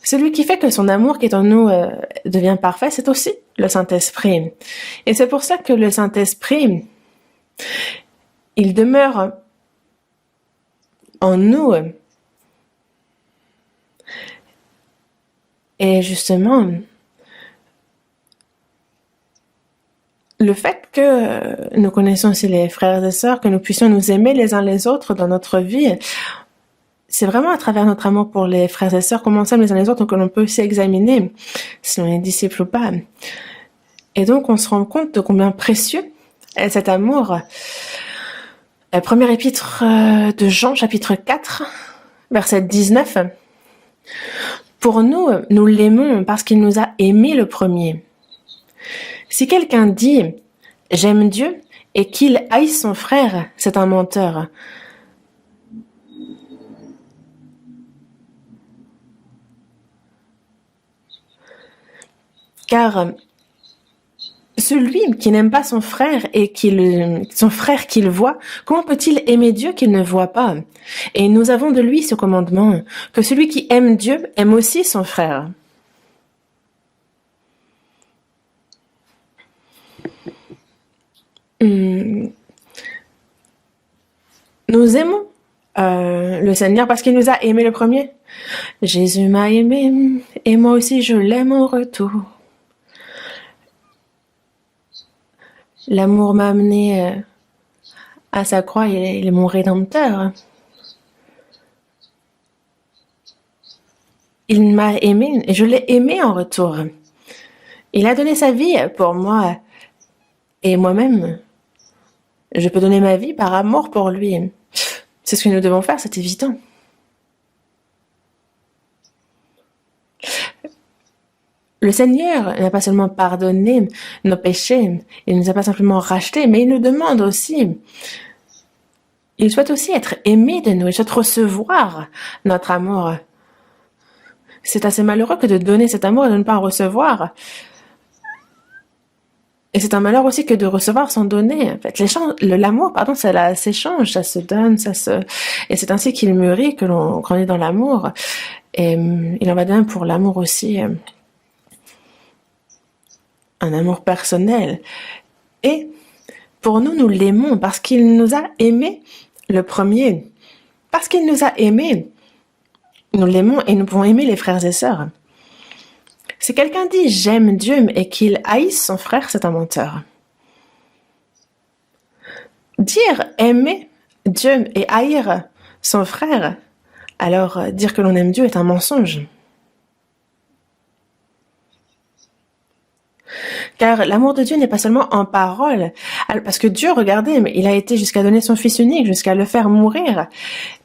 celui qui fait que son amour qui est en nous devient parfait, c'est aussi le Saint-Esprit. Et c'est pour ça que le Saint-Esprit, il demeure en nous. Et justement, le fait que nous connaissons aussi les frères et sœurs, que nous puissions nous aimer les uns les autres dans notre vie, c'est vraiment à travers notre amour pour les frères et sœurs, comment nous sommes les uns les autres, que l'on peut aussi examiner si on est disciple ou pas. Et donc, on se rend compte de combien précieux est cet amour. Premier épître de Jean, chapitre 4, verset 19. Pour nous, nous l'aimons parce qu'il nous a aimés le premier. Si quelqu'un dit « j'aime Dieu » et qu'il haït son frère, c'est un menteur. Car celui qui n'aime pas son frère et son frère qu'il voit, comment peut-il aimer Dieu qu'il ne voit pas? Et nous avons de lui ce commandement, que celui qui aime Dieu aime aussi son frère. Nous aimons le Seigneur parce qu'il nous a aimés le premier. Jésus m'a aimé et moi aussi je l'aime en retour. L'amour m'a amené à sa croix, il est mon rédempteur. Il m'a aimé et je l'ai aimé en retour. Il a donné sa vie pour moi et moi-même. Je peux donner ma vie par amour pour lui. C'est ce que nous devons faire, c'est évident. Le Seigneur n'a pas seulement pardonné nos péchés, il ne nous a pas simplement rachetés, mais il nous demande aussi, il souhaite aussi être aimé de nous, il souhaite recevoir notre amour. C'est assez malheureux que de donner cet amour et de ne pas en recevoir. Et c'est un malheur aussi que de recevoir sans donner. En fait, l'amour, ça s'échange, ça se donne, et c'est ainsi qu'il mûrit, que l'on grandit dans l'amour. Et il en va de même pour l'amour aussi. Un amour personnel. Et pour nous, nous l'aimons parce qu'il nous a aimés le premier. Parce qu'il nous a aimés, nous l'aimons et nous pouvons aimer les frères et sœurs. Si quelqu'un dit « j'aime Dieu » et qu'il haïsse son frère, c'est un menteur. Dire aimer Dieu et haïr son frère, alors dire que l'on aime Dieu est un mensonge. Car l'amour de Dieu n'est pas seulement en parole, parce que Dieu, regardez, il a été jusqu'à donner son Fils unique, jusqu'à le faire mourir.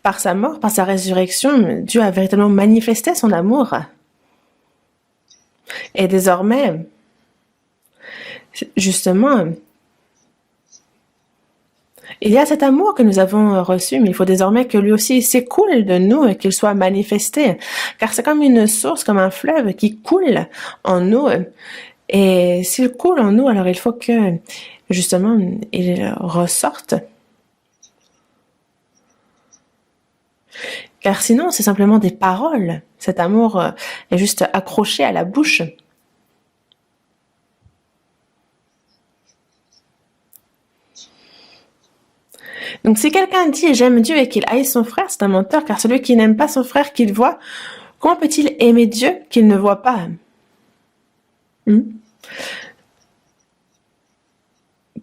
Par sa mort, par sa résurrection, Dieu a véritablement manifesté son amour. Et désormais, justement, il y a cet amour que nous avons reçu, mais il faut désormais que lui aussi s'écoule de nous et qu'il soit manifesté. Car c'est comme une source, comme un fleuve qui coule en nous. Et s'il coule en nous, alors il faut que, justement, il ressorte. Car sinon, c'est simplement des paroles. Cet amour est juste accroché à la bouche. Donc si quelqu'un dit « j'aime Dieu » et qu'il haït son frère, c'est un menteur, car celui qui n'aime pas son frère qu'il voit, comment peut-il aimer Dieu qu'il ne voit pas?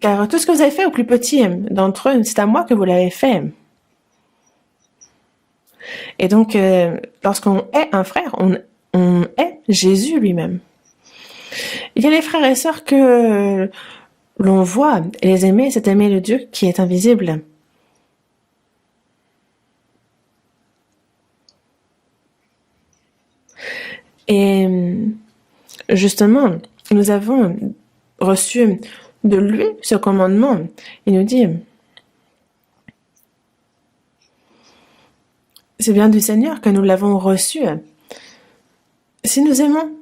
Car tout ce que vous avez fait au plus petit d'entre eux, c'est à moi que vous l'avez fait. Et donc, lorsqu'on est un frère, on est Jésus lui-même. Il y a les frères et sœurs que l'on voit, et les aimer, c'est aimer le Dieu qui est invisible. Et justement, nous avons reçu de lui ce commandement. Il nous dit C'est bien du Seigneur que nous l'avons reçu. Si nous aimons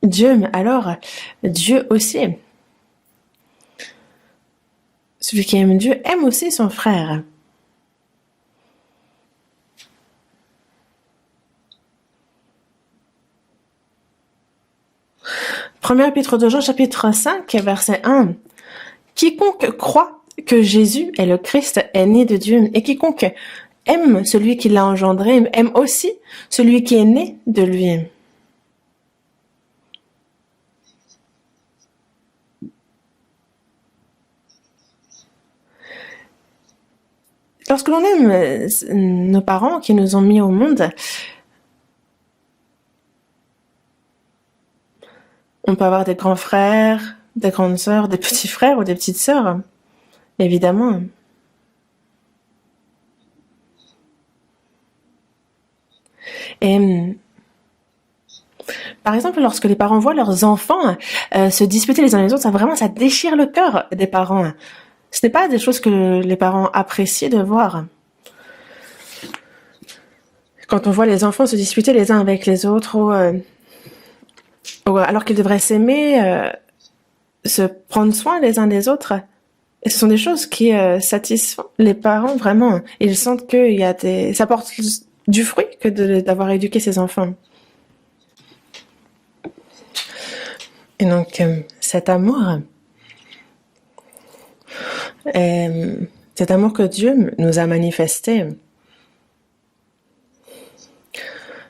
Dieu, alors Dieu aussi. Celui qui aime Dieu aime aussi son frère. Premier épître de Jean, chapitre 5, verset 1. Quiconque croit que Jésus est le Christ est né de Dieu, et quiconque aime celui qui l'a engendré aime aussi celui qui est né de lui. Lorsque l'on aime nos parents qui nous ont mis au monde, on peut avoir des grands frères, des grandes sœurs, des petits frères ou des petites sœurs, évidemment. Et par exemple, lorsque les parents voient leurs enfants se disputer les uns les autres, ça déchire le cœur des parents. Ce n'est pas des choses que les parents apprécient de voir. Quand on voit les enfants se disputer les uns avec les autres, ou alors qu'ils devraient s'aimer, se prendre soin les uns des autres, et ce sont des choses qui satisfont les parents vraiment. Ils sentent que ça porte du fruit que d'avoir éduqué ses enfants. Et donc, cet amour que Dieu nous a manifesté,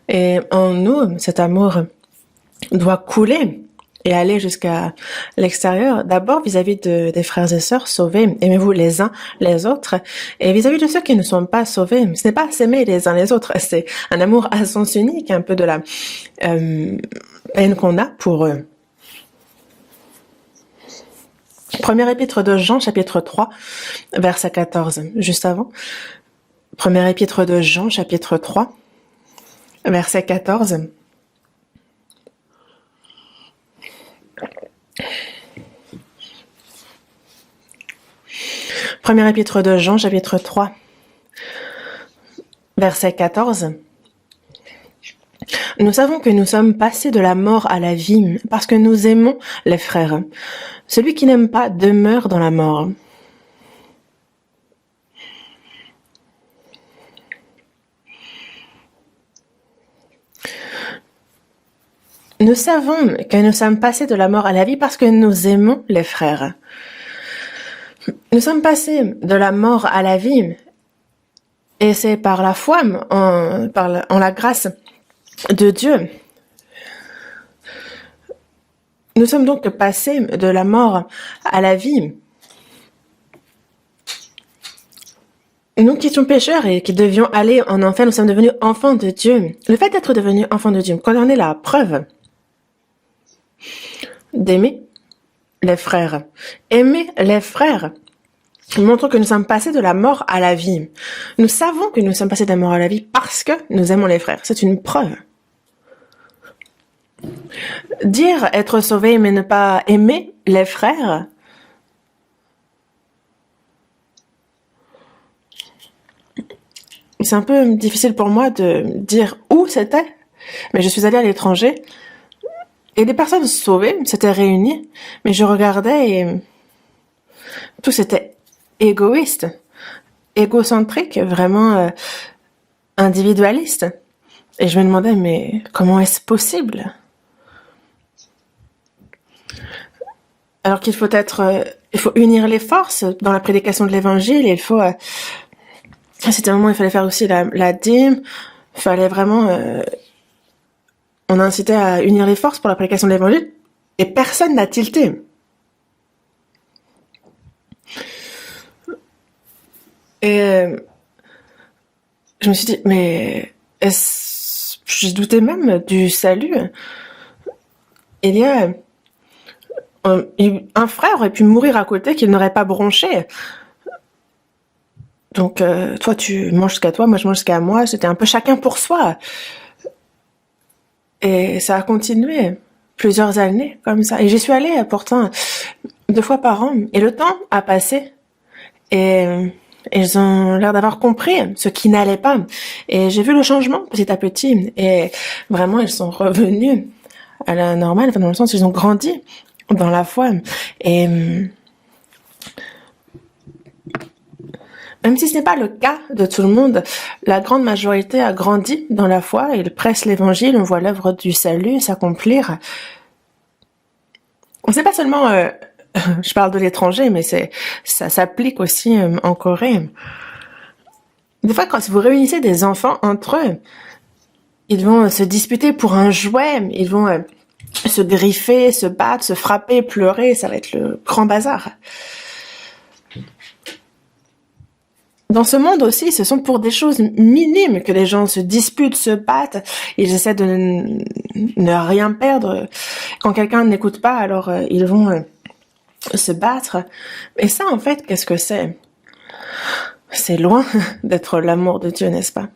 et en nous, cet amour doit couler et aller jusqu'à l'extérieur, d'abord vis-à-vis des frères et sœurs sauvés. Aimez-vous les uns les autres, et vis-à-vis de ceux qui ne sont pas sauvés. Ce n'est pas s'aimer les uns les autres, c'est un amour à sens unique, un peu de la haine qu'on a pour eux. Premier épître de Jean, chapitre 3, verset 14, juste avant. Premier épître de Jean, chapitre 3, verset 14. Premier épître de Jean, chapitre 3, verset 14. Nous savons que nous sommes passés de la mort à la vie parce que nous aimons les frères. Celui qui n'aime pas demeure dans la mort. Nous savons que nous sommes passés de la mort à la vie parce que nous aimons les frères. Nous sommes passés de la mort à la vie, et c'est par la foi, en la grâce de Dieu. Nous sommes donc passés de la mort à la vie. Nous qui étions pécheurs et qui devions aller en enfer, nous sommes devenus enfants de Dieu. Le fait d'être devenu enfants de Dieu, quand on est la preuve d'aimer les frères. Aimer les frères montre que nous sommes passés de la mort à la vie. Nous savons que nous sommes passés de la mort à la vie parce que nous aimons les frères. C'est une preuve. Dire être sauvé mais ne pas aimer les frères, c'est un peu difficile pour moi de dire où c'était, mais je suis allée à l'étranger et des personnes sauvées s'étaient réunies, mais je regardais et tout c'était égoïste, égocentrique, vraiment individualiste. Et je me demandais, mais comment est-ce possible? Alors qu'il faut il faut unir les forces dans la prédication de l'évangile, il faut, à cet moment, il fallait faire aussi la dîme, il fallait vraiment, on a incité à unir les forces pour la prédication de l'évangile, et personne n'a tilté. Et je me suis dit, mais je doutais même du salut. Il y a un frère aurait pu mourir à côté qu'il n'aurait pas bronché. Donc toi tu manges jusqu'à toi, moi je mange jusqu'à moi. C'était un peu chacun pour soi. Et ça a continué plusieurs années comme ça. Et j'y suis allée pourtant 2 fois par an. Et le temps a passé. Et Ils ont l'air d'avoir compris ce qui n'allait pas. Et j'ai vu le changement petit à petit. Et vraiment, ils sont revenus à la normale, enfin, dans le sens où ils ont grandi dans la foi. Et même si ce n'est pas le cas de tout le monde, la grande majorité a grandi dans la foi. Ils pressent l'évangile, on voit l'œuvre du salut s'accomplir. C'est pas seulement, je parle de l'étranger, mais ça s'applique aussi en Corée. Des fois, quand vous réunissez des enfants entre eux, ils vont se disputer pour un jouet, ils vont se griffer, se battre, se frapper, pleurer, ça va être le grand bazar. Dans ce monde aussi, ce sont pour des choses minimes que les gens se disputent, se battent, ils essaient de ne rien perdre. Quand quelqu'un n'écoute pas, alors ils vont se battre. Et ça, en fait, qu'est-ce que c'est? C'est loin d'être l'amour de Dieu, n'est-ce pas?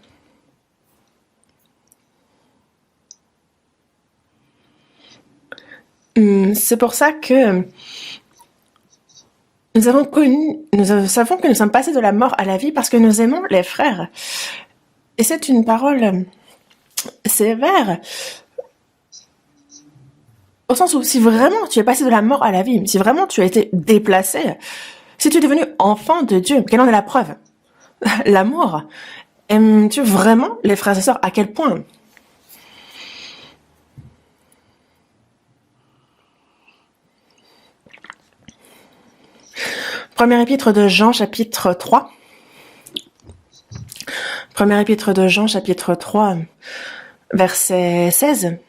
C'est pour ça que nous savons que nous sommes passés de la mort à la vie parce que nous aimons les frères. Et c'est une parole sévère, au sens où si vraiment tu es passé de la mort à la vie, si vraiment tu as été déplacé, si tu es devenu enfant de Dieu, quelle en est la preuve? L'amour. Aimes-tu vraiment les frères et sœurs? À quel point? Premier épître de Jean, chapitre 3. Premier épître de Jean, chapitre 3, verset 16.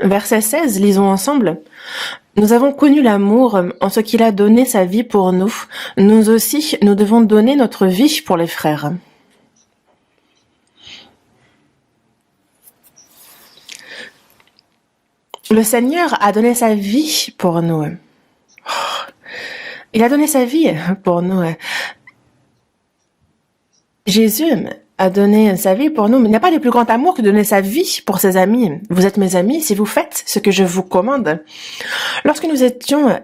Verset 16, lisons ensemble. Nous avons connu l'amour en ce qu'il a donné sa vie pour nous. Nous aussi, nous devons donner notre vie pour les frères. Le Seigneur a donné sa vie pour nous. Il a donné sa vie pour nous. Jésus a donné sa vie pour nous, mais il n'y a pas de plus grand amour que de donner sa vie pour ses amis. Vous êtes mes amis si vous faites ce que je vous commande. Lorsque nous étions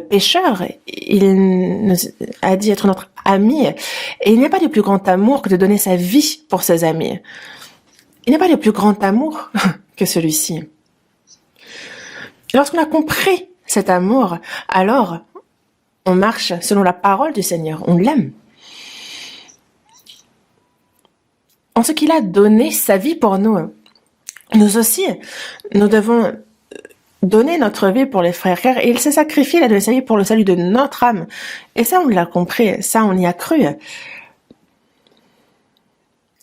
pécheurs, il nous a dit être notre ami, et il n'y a pas de plus grand amour que de donner sa vie pour ses amis. Il n'y a pas de plus grand amour que celui-ci. Lorsqu'on a compris cet amour, alors on marche selon la parole du Seigneur, on l'aime. En ce qu'il a donné sa vie pour nous, nous aussi, nous devons donner notre vie pour les frères, car il s'est sacrifié, il a donné sa vie pour le salut de notre âme. Et ça, on l'a compris, ça, on y a cru.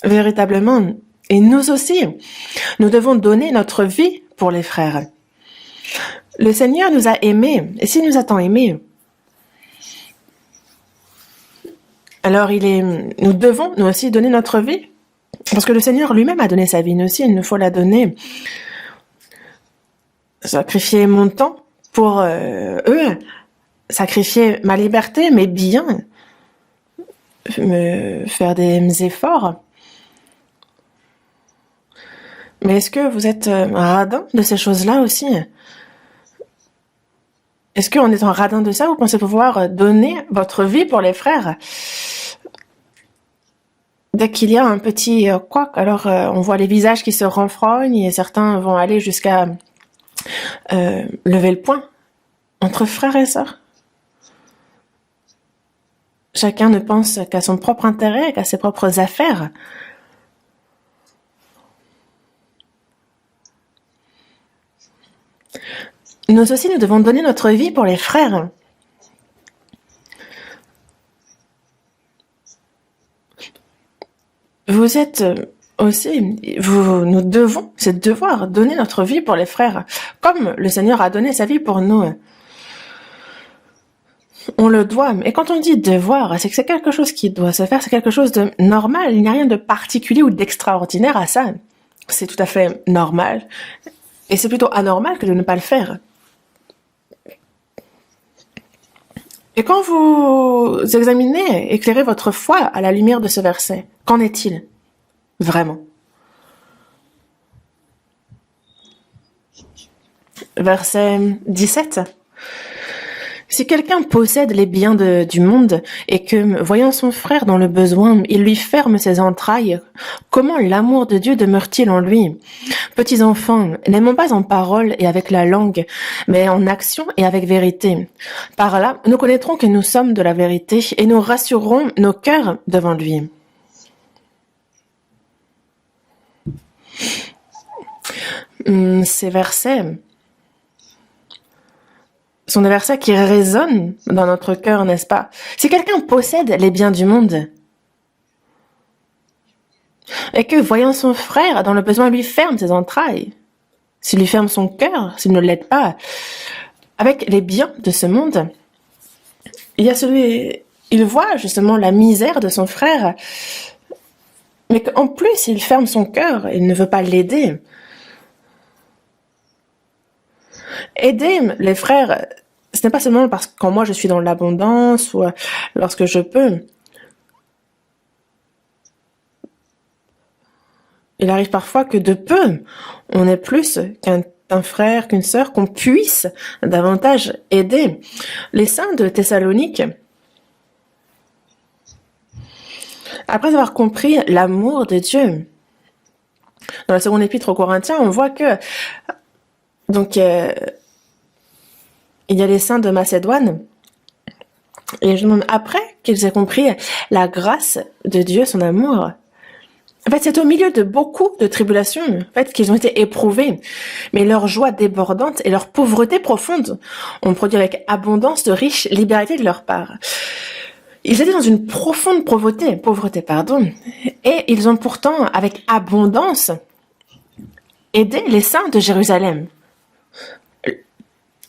Véritablement. Et nous aussi, nous devons donner notre vie pour les frères. Le Seigneur nous a aimés, et s'il nous a tant aimés, alors nous devons, nous aussi, donner notre vie. Parce que le Seigneur lui-même a donné sa vie, nous aussi, il nous faut la donner. Sacrifier mon temps pour eux, sacrifier ma liberté, mes biens, me faire des efforts. Mais est-ce que vous êtes radin de ces choses-là aussi? Est-ce qu'en étant radin de ça, vous pensez pouvoir donner votre vie pour les frères? Dès qu'il y a un petit couac, alors on voit les visages qui se renfrognent et certains vont aller jusqu'à lever le poing entre frères et sœurs. Chacun ne pense qu'à son propre intérêt, qu'à ses propres affaires. Nous aussi, nous devons donner notre vie pour les frères. Vous êtes aussi, nous devons, c'est devoir donner notre vie pour les frères, comme le Seigneur a donné sa vie pour nous. On le doit, et quand on dit devoir, c'est que c'est quelque chose qui doit se faire, c'est quelque chose de normal, il n'y a rien de particulier ou d'extraordinaire à ça. C'est tout à fait normal, et c'est plutôt anormal que de ne pas le faire. Et quand vous examinez, éclairez votre foi à la lumière de ce verset, qu'en est-il vraiment? Verset 17. Si quelqu'un possède les biens du monde et que, voyant son frère dans le besoin, il lui ferme ses entrailles, comment l'amour de Dieu demeure-t-il en lui? Petits enfants, n'aimons pas en parole et avec la langue, mais en action et avec vérité. Par là, nous connaîtrons que nous sommes de la vérité et nous rassurerons nos cœurs devant lui. Ces versets sont des versets qui résonnent dans notre cœur, n'est-ce pas? Si quelqu'un possède les biens du monde et que, voyant son frère dans le besoin, lui ferme ses entrailles, s'il lui ferme son cœur, s'il ne l'aide pas, avec les biens de ce monde, il voit justement la misère de son frère, mais qu'en plus il ferme son cœur, il ne veut pas l'aider. Aider les frères, ce n'est pas seulement parce que quand moi je suis dans l'abondance ou lorsque je peux. Il arrive parfois que de peu, on est plus qu'un frère, qu'une sœur, qu'on puisse davantage aider. Les saints de Thessalonique, après avoir compris l'amour de Dieu, dans la seconde épître aux Corinthiens, on voit que donc il y a les saints de Macédoine, et après qu'ils aient compris la grâce de Dieu, son amour, en fait, c'est au milieu de beaucoup de tribulations, en fait, qu'ils ont été éprouvés. Mais leur joie débordante et leur pauvreté profonde ont produit avec abondance de riches libéralités de leur part. Ils étaient dans une profonde pauvreté, et ils ont pourtant, avec abondance, aidé les saints de Jérusalem.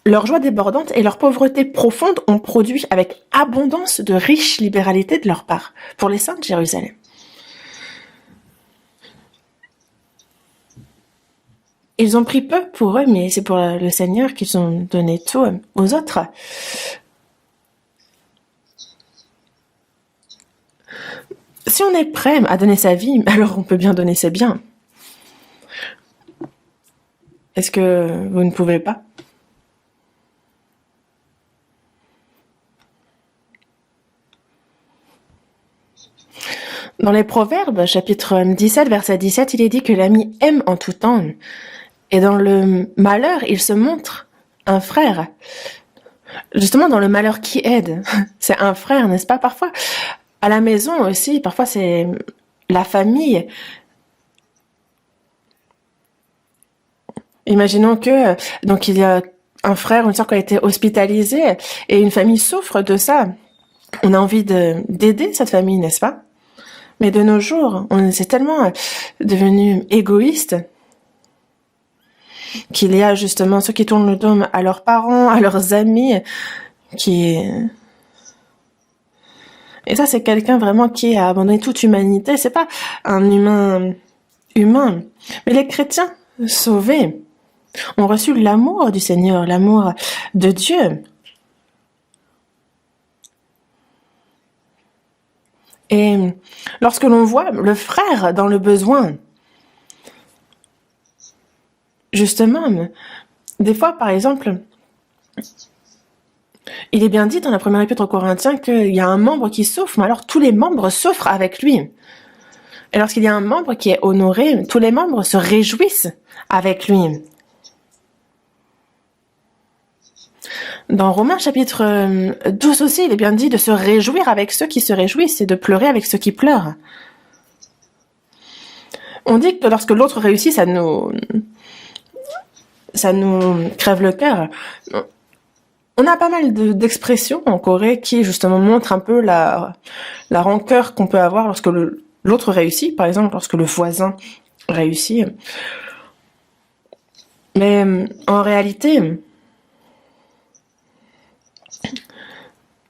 Leur joie débordante et leur pauvreté profonde ont produit avec abondance de riches libéralités de leur part pour les saints de Jérusalem. Ils ont pris peu pour eux, mais c'est pour le Seigneur qu'ils ont donné tout aux autres. Si on est prêt à donner sa vie, alors on peut bien donner ses biens. Est-ce que vous ne pouvez pas? Dans les Proverbes, chapitre 17, verset 17, il est dit que l'ami aime en tout temps. Et dans le malheur, il se montre un frère. Justement, dans le malheur, qui aide? C'est un frère, n'est-ce pas? Parfois, à la maison aussi, parfois c'est la famille. Imaginons que, donc il y a un frère, une sœur qui a été hospitalisée et une famille souffre de ça. On a envie d'aider cette famille, n'est-ce pas? Mais de nos jours, c'est tellement devenu égoïste qu'il y a justement ceux qui tournent le dos à leurs parents, à leurs amis, et ça, c'est quelqu'un vraiment qui a abandonné toute humanité. C'est pas un humain, mais les chrétiens sauvés ont reçu l'amour du Seigneur, l'amour de Dieu. Et lorsque l'on voit le frère dans le besoin, justement, des fois, par exemple, il est bien dit dans la première épître aux Corinthiens qu'il y a un membre qui souffre, mais alors tous les membres souffrent avec lui. Et lorsqu'il y a un membre qui est honoré, tous les membres se réjouissent avec lui. Dans Romains chapitre 12 aussi, il est bien dit de se réjouir avec ceux qui se réjouissent et de pleurer avec ceux qui pleurent. On dit que lorsque l'autre réussit, ça nous crève le cœur. On a pas mal d'expressions en Corée qui justement montrent un peu la rancœur qu'on peut avoir lorsque l'autre réussit, par exemple lorsque le voisin réussit. Mais en réalité,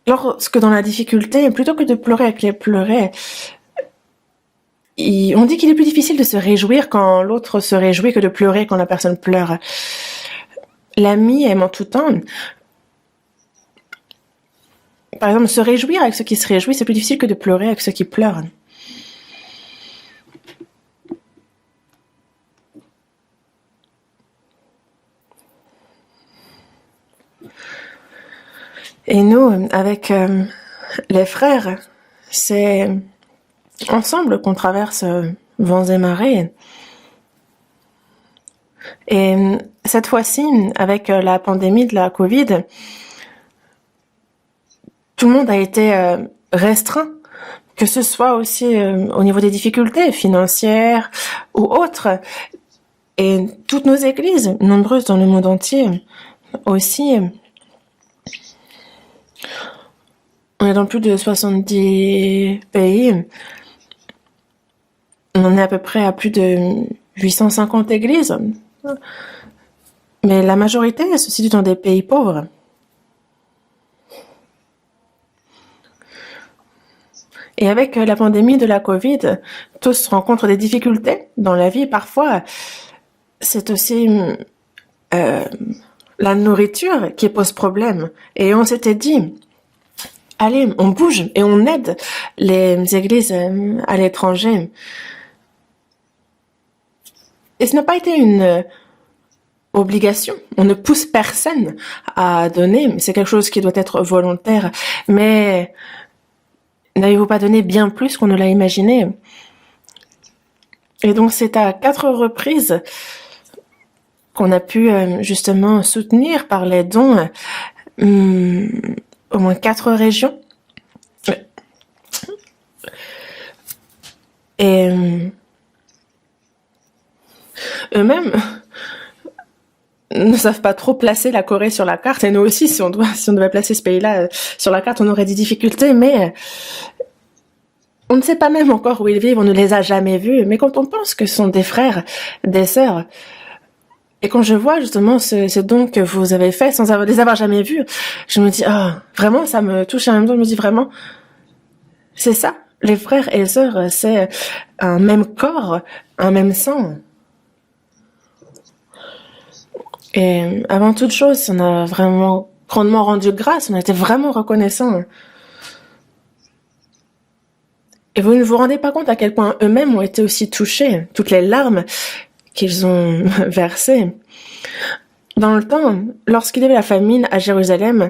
lorsque dans la difficulté, plutôt que de pleurer avec les pleurets, on dit qu'il est plus difficile de se réjouir quand l'autre se réjouit que de pleurer quand la personne pleure. L'ami aime en tout temps. Par exemple, se réjouir avec ceux qui se réjouissent, c'est plus difficile que de pleurer avec ceux qui pleurent. Et nous, avec les frères, c'est ensemble qu'on traverse vents et marées. Et cette fois-ci, avec la pandémie de la Covid, tout le monde a été restreint, que ce soit aussi au niveau des difficultés financières ou autres. Et toutes nos églises, nombreuses dans le monde entier, aussi, on est dans plus de 70 pays. On en est à peu près à plus de 850 églises. Mais la majorité se situe dans des pays pauvres. Et avec la pandémie de la Covid, tous rencontrent des difficultés dans la vie. Parfois, c'est aussi la nourriture qui pose problème. Et on s'était dit, allez, on bouge et on aide les églises à l'étranger. Et ce n'a pas été une obligation. On ne pousse personne à donner. C'est quelque chose qui doit être volontaire. Mais n'avez-vous pas donné bien plus qu'on ne l'a imaginé? Et donc c'est à 4 reprises qu'on a pu justement soutenir par les dons au moins 4 régions. Et eux-mêmes ne savent pas trop placer la Corée sur la carte. Et nous aussi, si on devait placer ce pays-là sur la carte, on aurait des difficultés. Mais on ne sait pas même encore où ils vivent, on ne les a jamais vus. Mais quand on pense que ce sont des frères, des sœurs, et quand je vois justement ce don que vous avez fait sans les avoir jamais vus, je me dis, vraiment, ça me touche. Et en même temps, je me dis vraiment, c'est ça. Les frères et sœurs, c'est un même corps, un même sang. Et avant toute chose, on a vraiment grandement rendu grâce, on a été vraiment reconnaissants. Et vous ne vous rendez pas compte à quel point eux-mêmes ont été aussi touchés, toutes les larmes qu'ils ont versées. Dans le temps, lorsqu'il y avait la famine à Jérusalem,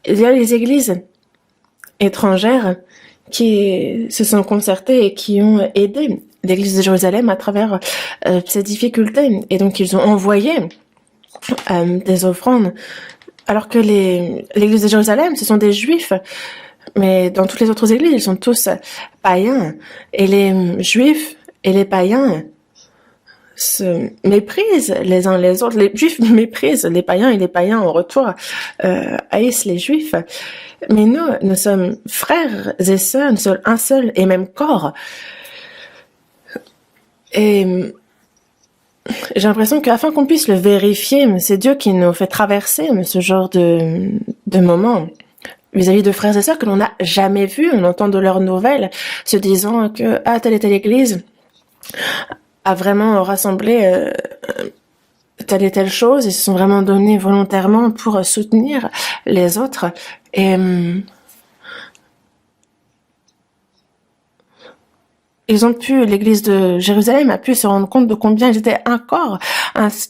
il y a les églises étrangères qui se sont concertées et qui ont aidé l'église de Jérusalem à travers ces difficultés. Et donc ils ont envoyé des offrandes, alors que l'église de Jérusalem, ce sont des juifs, mais dans toutes les autres églises, ils sont tous païens, et les juifs et les païens se méprisent les uns les autres. Les juifs méprisent les païens, et les païens en retour haïssent les juifs. Mais nous sommes frères et sœurs, nous sommes un seul et même corps. Et j'ai l'impression qu'afin qu'on puisse le vérifier, c'est Dieu qui nous fait traverser ce genre de moments vis-à-vis de frères et sœurs que l'on n'a jamais vus. On entend de leurs nouvelles se disant que telle et telle église a vraiment rassemblé telle et telle chose, ils se sont vraiment donnés volontairement pour soutenir les autres. Et l'église de Jérusalem a pu se rendre compte de combien ils étaient un corps,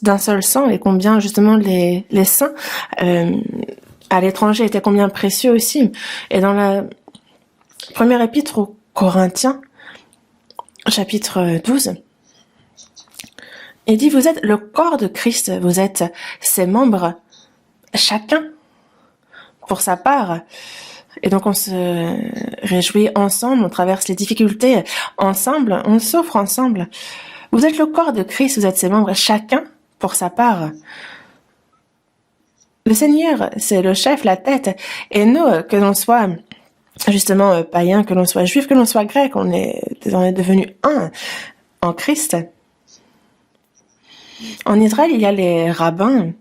d'un seul sang, et combien justement les saints à l'étranger étaient combien précieux aussi. Et dans la première épître aux Corinthiens, chapitre 12, il dit, vous êtes le corps de Christ, vous êtes ses membres, chacun pour sa part. Et donc on se réjouit ensemble, on traverse les difficultés ensemble, on souffre ensemble. Vous êtes le corps de Christ, vous êtes ses membres, chacun pour sa part. Le Seigneur, c'est le chef, la tête. Et nous, que l'on soit justement païen, que l'on soit juif, que l'on soit grec, on est devenus un en Christ. En Israël, il y a les rabbins.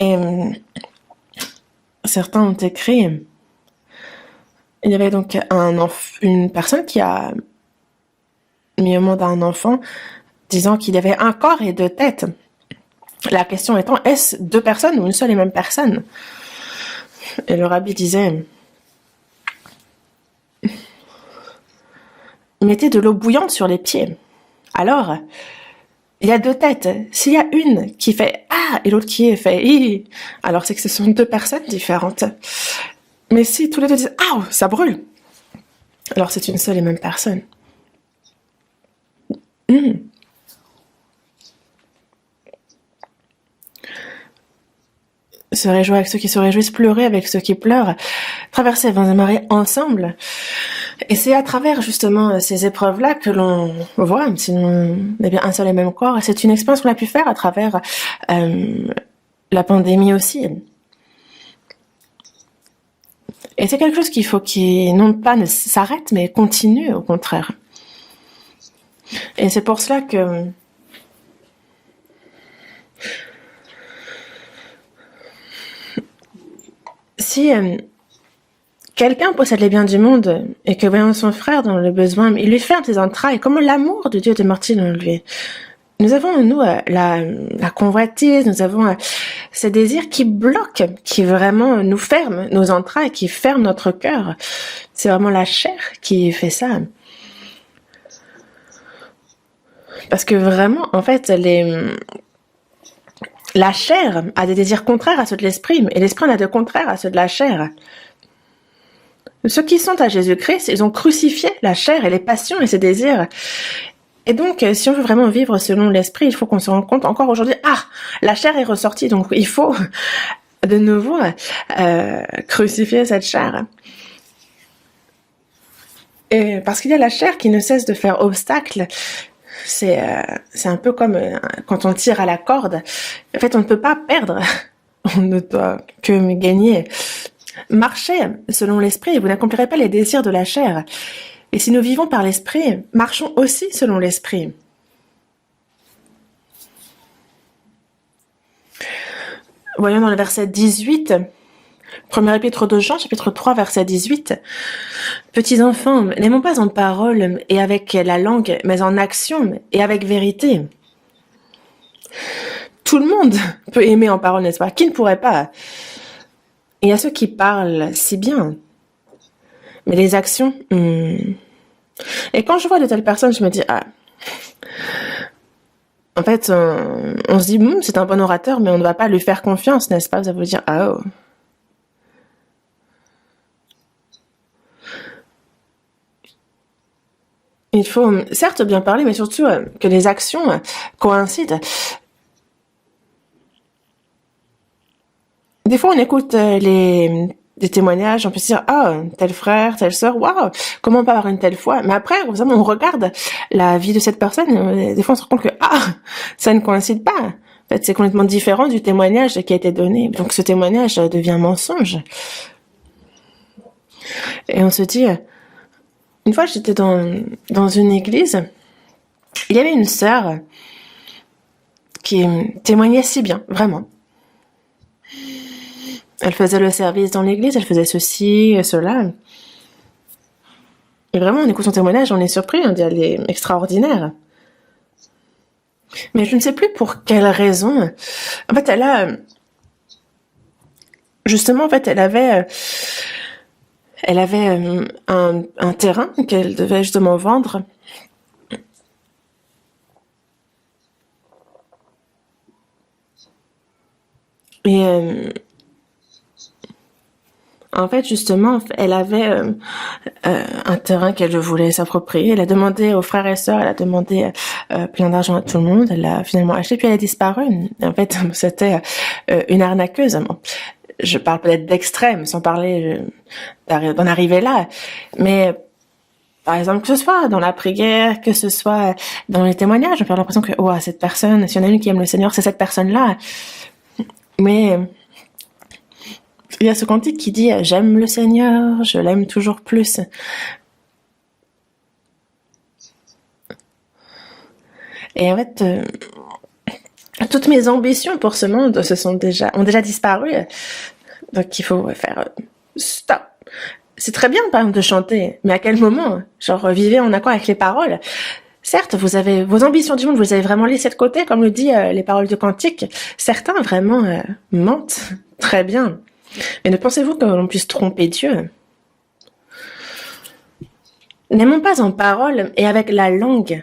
Et certains ont écrit, il y avait donc une personne qui a mis au monde un enfant disant qu'il y avait un corps et 2 têtes. La question étant, est-ce 2 personnes ou une seule et même personne? Et le rabbi disait, mettez de l'eau bouillante sur les pieds. Alors, Il y a deux têtes. S'il y a une qui fait ah et l'autre qui fait hi, alors c'est que ce sont deux personnes différentes. Mais si tous les deux disent ah, ça brûle, alors c'est une seule et même personne. Se réjouir avec ceux qui se réjouissent, pleurer avec ceux qui pleurent, traverser les vents et marées ensemble. Et c'est à travers justement ces épreuves-là que l'on voit, si on est bien un seul et même corps, et c'est une expérience qu'on a pu faire à travers la pandémie aussi. Et c'est quelque chose qu'il faut qui non pas ne s'arrête, mais continue au contraire. Et c'est pour cela que si quelqu'un possède les biens du monde et que voyant son frère dans le besoin, il lui ferme ses entrailles, comme l'amour de Dieu demeure-t-il en lui. Nous avons, nous, la convoitise, nous avons ces désirs qui bloquent, qui vraiment nous ferment nos entrailles, qui ferment notre cœur. C'est vraiment la chair qui fait ça. Parce que vraiment, en fait, la chair a des désirs contraires à ceux de l'esprit, et l'esprit en a de contraires à ceux de la chair. Ceux qui sont à Jésus-Christ, ils ont crucifié la chair et les passions et ses désirs. Et donc, si on veut vraiment vivre selon l'esprit, il faut qu'on se rende compte encore aujourd'hui, la chair est ressortie, donc il faut de nouveau crucifier cette chair. Et parce qu'il y a la chair qui ne cesse de faire obstacle. C'est un peu comme quand on tire à la corde. En fait, on ne peut pas perdre. On ne doit que gagner. Marchez selon l'esprit et vous n'accomplirez pas les désirs de la chair. Et si nous vivons par l'esprit, marchons aussi selon l'esprit. Voyons dans le verset 18, premier épître de Jean, chapitre 3, verset 18. Petits enfants, n'aimons pas en parole et avec la langue, mais en action et avec vérité. Tout le monde peut aimer en parole, n'est-ce pas? Qui ne pourrait pas? Il y a ceux qui parlent si bien, mais les actions... Et quand je vois de telles personnes, je me dis, en fait, on se dit, c'est un bon orateur, mais on ne va pas lui faire confiance, n'est-ce pas? Vous allez vous dire, Il faut certes bien parler, mais surtout que les actions coïncident. Des fois, on écoute des témoignages, on peut se dire, tel frère, telle sœur, waouh, comment on peut avoir une telle foi? Mais après, on regarde la vie de cette personne, des fois on se rend compte que, ça ne coïncide pas. En fait, c'est complètement différent du témoignage qui a été donné. Donc ce témoignage devient mensonge. Et on se dit, une fois j'étais dans une église, il y avait une sœur qui témoignait si bien, vraiment. Elle faisait le service dans l'église, elle faisait ceci et cela. Et vraiment, on écoute son témoignage, on est surpris, on dit elle est extraordinaire. Mais je ne sais plus pour quelle raison. En fait, elle avait un terrain qu'elle devait justement vendre. Et en fait, justement, elle avait un terrain qu'elle voulait s'approprier. Elle a demandé aux frères et sœurs, elle a demandé plein d'argent à tout le monde. Elle l'a finalement acheté, puis elle a disparu. En fait, c'était une arnaqueuse. Je parle peut-être d'extrême, sans parler d'en arriver là. Mais par exemple, que ce soit dans la prière, que ce soit dans les témoignages, on peut avoir l'impression que cette personne, si on a une qui aime le Seigneur, c'est cette personne-là. Mais il y a ce cantique qui dit « J'aime le Seigneur, je l'aime toujours plus ». Et en fait, toutes mes ambitions pour ce monde ont déjà disparu. Donc il faut faire stop. C'est très bien, par exemple, de chanter, mais à quel moment? Genre, vivez en accord avec les paroles. Certes, vous avez vos ambitions du monde, vous avez vraiment laissé de côté, comme le dit les paroles de cantique. Certains vraiment mentent très bien. Mais ne pensez-vous que l'on puisse tromper Dieu? N'aimons pas en parole et avec la langue,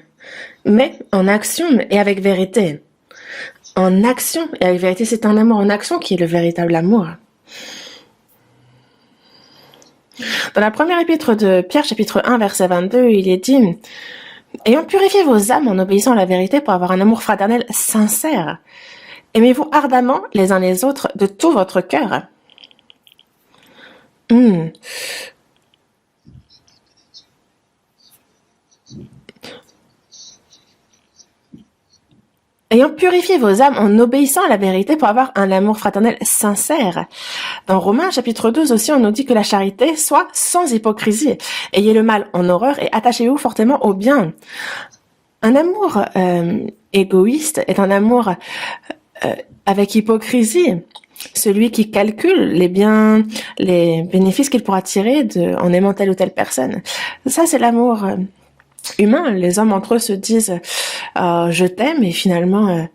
mais en action et avec vérité. En action et avec vérité, c'est un amour en action qui est le véritable amour. Dans la première épître de Pierre, chapitre 1, verset 22, il est dit « Ayant purifié vos âmes en obéissant à la vérité pour avoir un amour fraternel sincère, aimez-vous ardemment les uns les autres de tout votre cœur. » Ayant purifié vos âmes en obéissant à la vérité pour avoir un amour fraternel sincère. Dans Romains chapitre 12 aussi, on nous dit que la charité soit sans hypocrisie. Ayez le mal en horreur et attachez-vous fortement au bien. Un amour égoïste est un amour avec hypocrisie. Celui qui calcule les bénéfices qu'il pourra tirer en aimant telle ou telle personne. Ça, c'est l'amour humain. Les hommes entre eux se disent je t'aime et finalement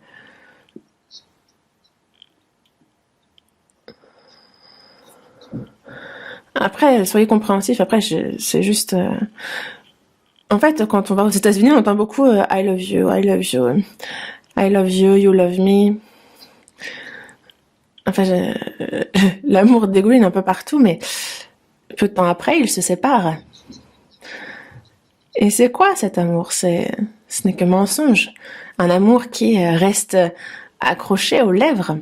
après soyez compréhensifs. Après c'est juste en fait quand on va aux États-Unis on entend beaucoup I love you, I love you, I love you, you love me. Enfin l'amour dégouline un peu partout, mais peu de temps après ils se séparent. Et c'est quoi cet amour? Ce n'est que mensonge. Un amour qui reste accroché aux lèvres.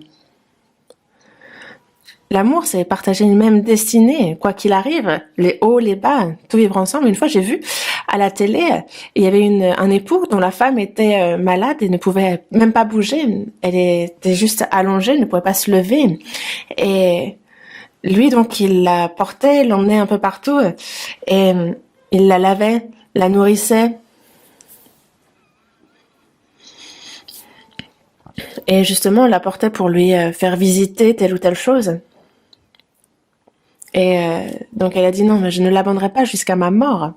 L'amour, c'est partager une même destinée, quoi qu'il arrive, les hauts, les bas, tout vivre ensemble. Une fois, j'ai vu à la télé, il y avait un époux dont la femme était malade et ne pouvait même pas bouger. Elle était juste allongée, ne pouvait pas se lever. Et lui, donc, il la portait, l'emmenait un peu partout et il la lavait, la nourrissait. Et justement, on la portait pour lui faire visiter telle ou telle chose. Et donc elle a dit non, mais je ne l'abandonnerai pas jusqu'à ma mort.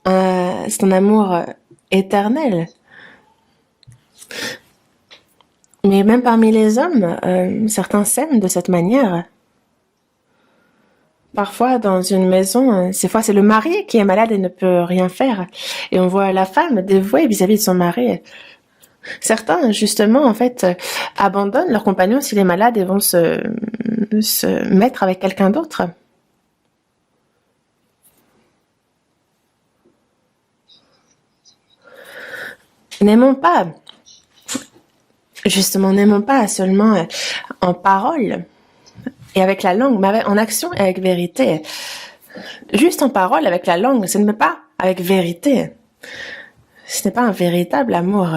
C'est un amour éternel. Mais même parmi les hommes, certains s'aiment de cette manière. Parfois, dans une maison, ces fois c'est le mari qui est malade et ne peut rien faire. Et on voit la femme dévouée vis-à-vis de son mari. Certains, justement, en fait, abandonnent leur compagnon s'il est malade et vont se mettre avec quelqu'un d'autre. N'aimons pas, justement, n'aimons pas seulement en parole et avec la langue, mais en action et avec vérité. Juste en parole, avec la langue, ce n'est pas avec vérité. Ce n'est pas un véritable amour.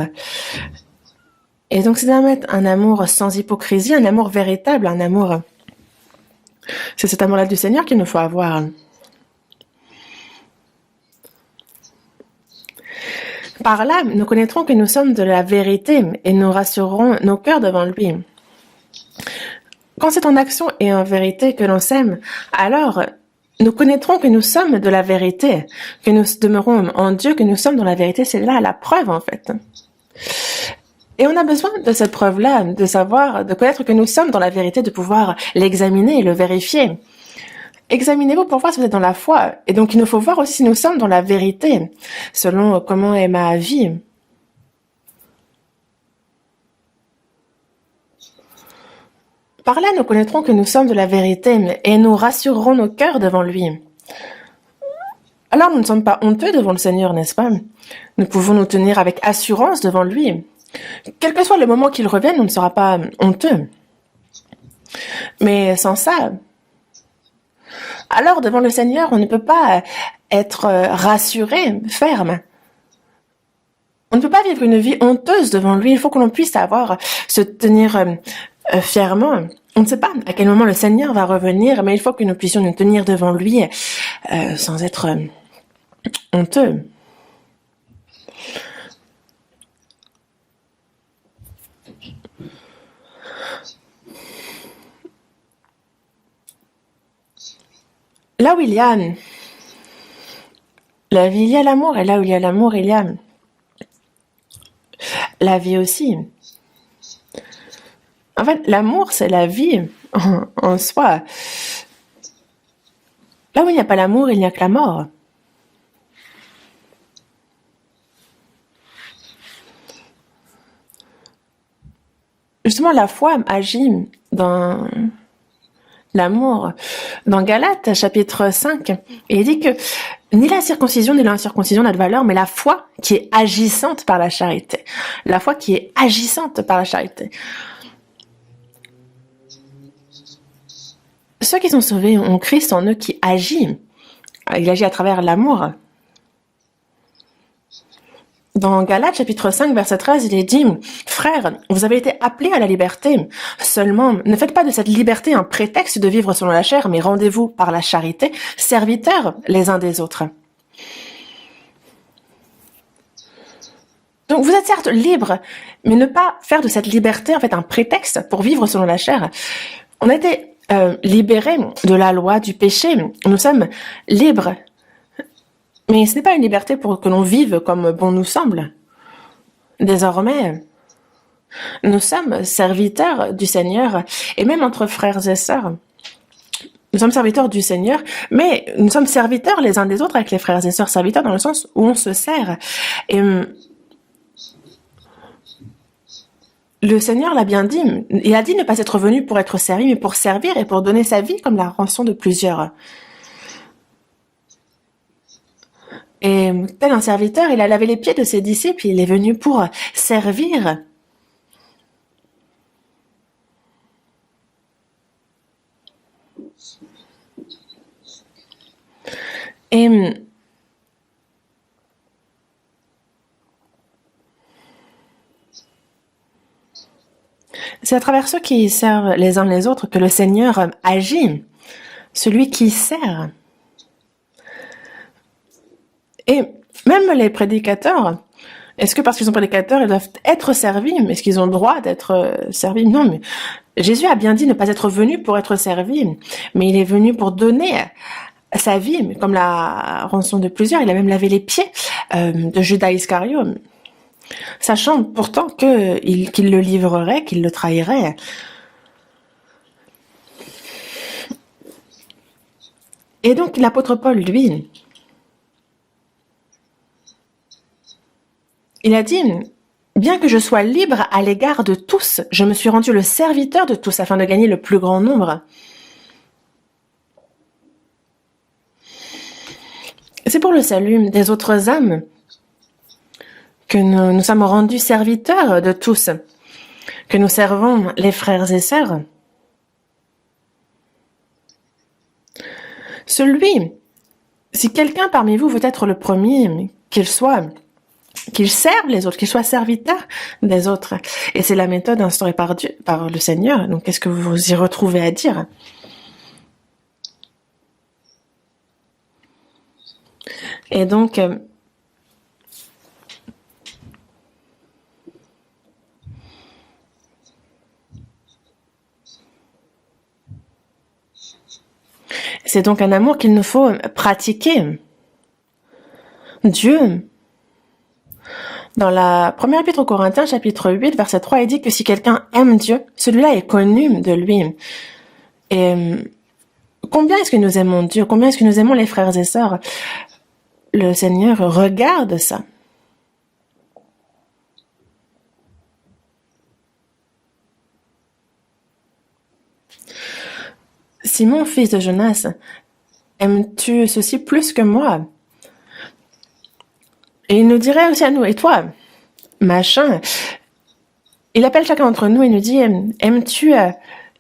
Et donc, c'est un amour sans hypocrisie, un amour véritable, un amour... C'est cet amour-là du Seigneur qu'il nous faut avoir. Par là, nous connaîtrons que nous sommes de la vérité et nous rassurerons nos cœurs devant lui. Quand c'est en action et en vérité que l'on s'aime, alors nous connaîtrons que nous sommes de la vérité, que nous demeurons en Dieu, que nous sommes dans la vérité. C'est là la preuve, en fait. Et on a besoin de cette preuve-là, de savoir, de connaître que nous sommes dans la vérité, de pouvoir l'examiner et le vérifier. Examinez-vous pour voir si vous êtes dans la foi. Et donc, il nous faut voir aussi si nous sommes dans la vérité, selon comment est ma vie. Par là, nous connaîtrons que nous sommes de la vérité et nous rassurerons nos cœurs devant lui. Alors, nous ne sommes pas honteux devant le Seigneur, n'est-ce pas? Nous pouvons nous tenir avec assurance devant lui. Quel que soit le moment qu'il revienne, on ne sera pas honteux. Mais sans ça, alors devant le Seigneur, on ne peut pas être rassuré, ferme. On ne peut pas vivre une vie honteuse devant lui. Il faut que l'on puisse se tenir fièrement. On ne sait pas à quel moment le Seigneur va revenir, mais il faut que nous puissions nous tenir devant lui sans être honteux. Là où il y a la vie, il y a l'amour, et là où il y a l'amour, il y a la vie aussi. En fait, l'amour, c'est la vie en soi. Là où il n'y a pas l'amour, il n'y a que la mort. justement, la foi agit dans l'amour. Dans Galates, chapitre 5, et il dit que ni la circoncision ni l'incirconcision n'a de valeur, mais la foi qui est agissante par la charité. La foi qui est agissante par la charité. Ceux qui sont sauvés ont Christ en eux qui agit. Il agit à travers l'amour. Dans Galates, chapitre 5, verset 13, il est dit « Frères, vous avez été appelés à la liberté. Seulement, ne faites pas de cette liberté un prétexte de vivre selon la chair, mais rendez-vous par la charité, serviteurs les uns des autres. » Donc, vous êtes certes libres, mais ne pas faire de cette liberté en fait un prétexte pour vivre selon la chair. On a été libérés de la loi du péché. Nous sommes libres. Mais ce n'est pas une liberté pour que l'on vive comme bon nous semble. Désormais, nous sommes serviteurs du Seigneur, et même entre frères et sœurs. Nous sommes serviteurs du Seigneur, mais nous sommes serviteurs les uns des autres avec les frères et sœurs, serviteurs dans le sens où on se sert. Et le Seigneur l'a bien dit, il a dit ne pas être venu pour être servi, mais pour servir et pour donner sa vie comme la rançon de plusieurs. Et tel un serviteur, il a lavé les pieds de ses disciples, il est venu pour servir. Et c'est à travers ceux qui servent les uns les autres que le Seigneur agit, celui qui sert. Et même les prédicateurs, est-ce que parce qu'ils sont prédicateurs, ils doivent être servis? Est-ce qu'ils ont le droit d'être servis? Non, mais Jésus a bien dit ne pas être venu pour être servi, mais il est venu pour donner sa vie, comme la rançon de plusieurs. Il a même lavé les pieds de Judas Iscariote, sachant pourtant qu'il le livrerait, qu'il le trahirait. Et donc l'apôtre Paul, lui, il a dit « Bien que je sois libre à l'égard de tous, je me suis rendu le serviteur de tous afin de gagner le plus grand nombre. » C'est pour le salut des autres âmes que nous sommes rendus serviteurs de tous, que nous servons les frères et sœurs. Si quelqu'un parmi vous veut être le premier, qu'il serve les autres, qu'il soit serviteur des autres. Et c'est la méthode instaurée par Dieu, par le Seigneur. Donc, qu'est-ce que vous y retrouvez à dire? Et donc, c'est donc un amour qu'il nous faut pratiquer. Dieu, dans la première épître aux Corinthiens, chapitre 8, verset 3, il dit que si quelqu'un aime Dieu, celui-là est connu de lui. Et combien est-ce que nous aimons Dieu? Combien est-ce que nous aimons les frères et sœurs? Le Seigneur regarde ça. Simon, fils de Jonas, aimes-tu ceci plus que moi? Et il nous dirait aussi à nous, et toi, machin, il appelle chacun d'entre nous et nous dit,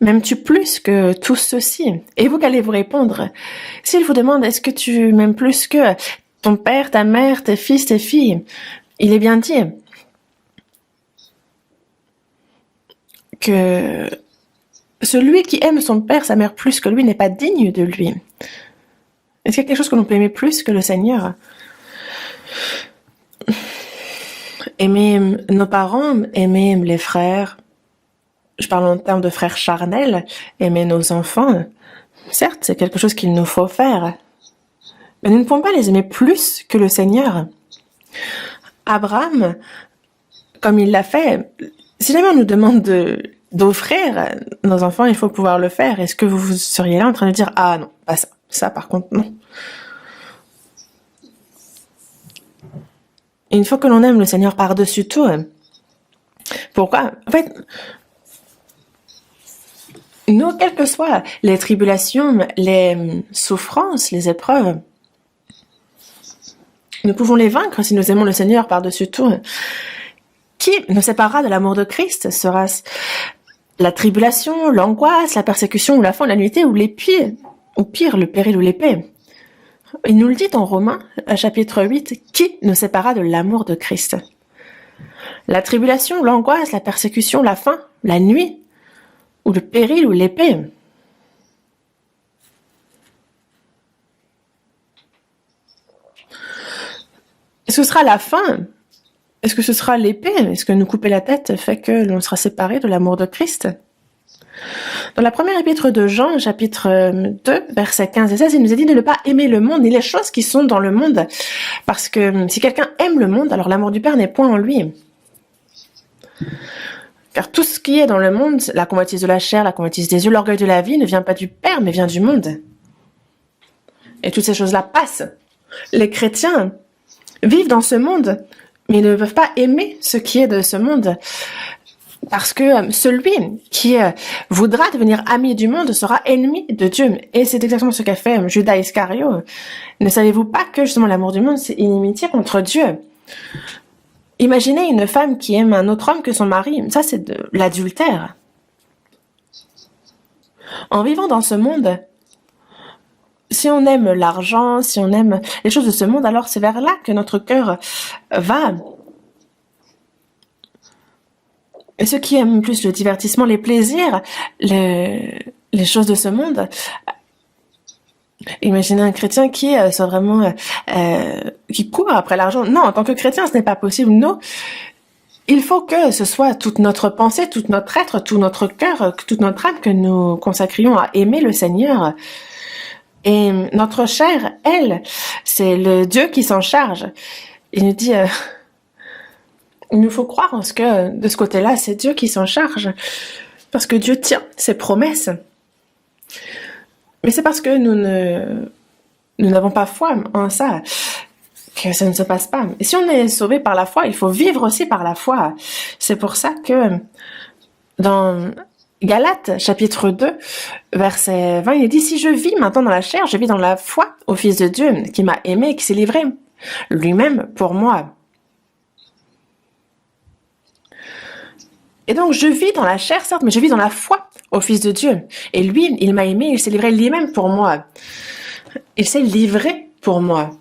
m'aimes-tu plus que tous ceux-ci? Et vous, qu'allez-vous répondre? S'il vous demande, est-ce que tu m'aimes plus que ton père, ta mère, tes fils, tes filles? Il est bien dit que celui qui aime son père, sa mère plus que lui n'est pas digne de lui. Est-ce qu'il y a quelque chose que l'on peut aimer plus que le Seigneur? Aimer nos parents, aimer les frères, je parle en termes de frères charnels, aimer nos enfants, certes, c'est quelque chose qu'il nous faut faire, mais nous ne pouvons pas les aimer plus que le Seigneur. Abraham, comme il l'a fait, si jamais on nous demande d'offrir nos enfants, il faut pouvoir le faire. Est-ce que vous seriez là en train de dire « Ah non, pas ça, ça par contre non ». Il faut que l'on aime le Seigneur par-dessus tout. Pourquoi? En fait, Nous, quelles que soient les tribulations, les souffrances, les épreuves, nous pouvons les vaincre si nous aimons le Seigneur par-dessus tout. Qui nous séparera de l'amour de Christ? Sera-ce la tribulation, l'angoisse, la persécution ou la faim, la nullité ou l'épée, ou pire, le péril ou l'épée? Il nous le dit en Romains, chapitre 8, qui nous séparera de l'amour de Christ? La tribulation, l'angoisse, la persécution, la faim, la nuit, ou le péril ou l'épée? Est-ce que ce sera la faim? Est-ce que ce sera l'épée? Est-ce que nous couper la tête fait que l'on sera séparé de l'amour de Christ? Dans la première épître de Jean, chapitre 2, versets 15 et 16, il nous est dit de ne pas aimer le monde ni les choses qui sont dans le monde. Parce que si quelqu'un aime le monde, alors l'amour du Père n'est point en lui. Car tout ce qui est dans le monde, la convoitise de la chair, la convoitise des yeux, l'orgueil de la vie, ne vient pas du Père, mais vient du monde. Et toutes ces choses-là passent. Les chrétiens vivent dans ce monde, mais ils ne peuvent pas aimer ce qui est de ce monde. Parce que celui qui voudra devenir ami du monde sera ennemi de Dieu. Et c'est exactement ce qu'a fait Judas Iscario. Ne savez-vous pas que justement l'amour du monde, c'est inimitié contre Dieu? Imaginez une femme qui aime un autre homme que son mari. Ça, c'est de l'adultère. En vivant dans ce monde, si on aime l'argent, si on aime les choses de ce monde, alors c'est vers là que notre cœur va. Et ceux qui aiment plus le divertissement, les plaisirs, les choses de ce monde, imaginez un chrétien qui soit vraiment qui court après l'argent. Non, en tant que chrétien, ce n'est pas possible. Non, il faut que ce soit toute notre pensée, tout notre être, tout notre cœur, toute notre âme que nous consacrions à aimer le Seigneur. Et notre chair, elle, c'est le Dieu qui s'en charge. Il nous dit, il nous faut croire en ce que, de ce côté-là, c'est Dieu qui s'en charge. Parce que Dieu tient ses promesses. Mais c'est parce que nous n'avons pas foi en ça que ça ne se passe pas. Et si on est sauvé par la foi, il faut vivre aussi par la foi. C'est pour ça que dans Galates, chapitre 2, verset 20, il dit « Si je vis maintenant dans la chair, je vis dans la foi au Fils de Dieu, qui m'a aimé et qui s'est livré lui-même pour moi. » Et donc, je vis dans la chair, certes, mais je vis dans la foi au Fils de Dieu. Et lui, il m'a aimé, il s'est livré lui-même pour moi. Il s'est livré pour moi.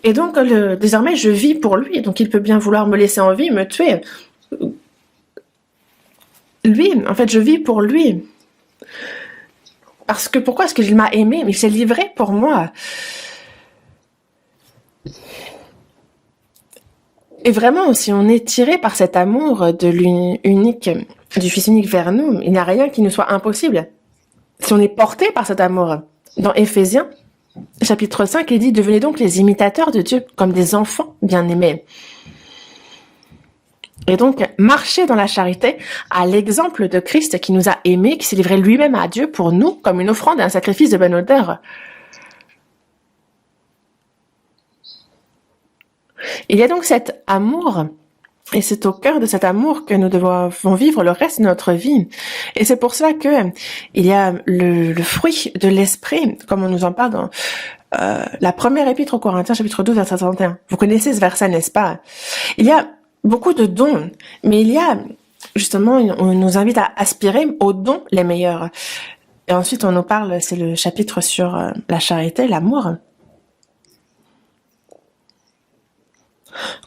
Et donc, désormais, je vis pour lui. Donc, il peut bien vouloir me laisser en vie, me tuer. Lui, en fait, je vis pour lui. Parce que, pourquoi est-ce qu'il m'a aimé? Il s'est livré pour moi. Et vraiment, si on est tiré par cet amour de l'unique, du Fils unique vers nous, il n'y a rien qui nous soit impossible. Si on est porté par cet amour. Dans Éphésiens, chapitre 5, il dit « Devenez donc les imitateurs de Dieu, comme des enfants bien-aimés. » Et donc, marcher dans la charité à l'exemple de Christ qui nous a aimés, qui s'est livré lui-même à Dieu pour nous, comme une offrande et un sacrifice de bonne odeur. Il y a donc cet amour, et c'est au cœur de cet amour que nous devons vivre le reste de notre vie. Et c'est pour cela que il y a le fruit de l'esprit, comme on nous en parle dans la première épître aux Corinthiens, chapitre 12, verset 31. Vous connaissez ce verset, n'est-ce pas? Il y a beaucoup de dons, mais il y a, justement, on nous invite à aspirer aux dons les meilleurs. Et ensuite, on nous parle, c'est le chapitre sur la charité, l'amour.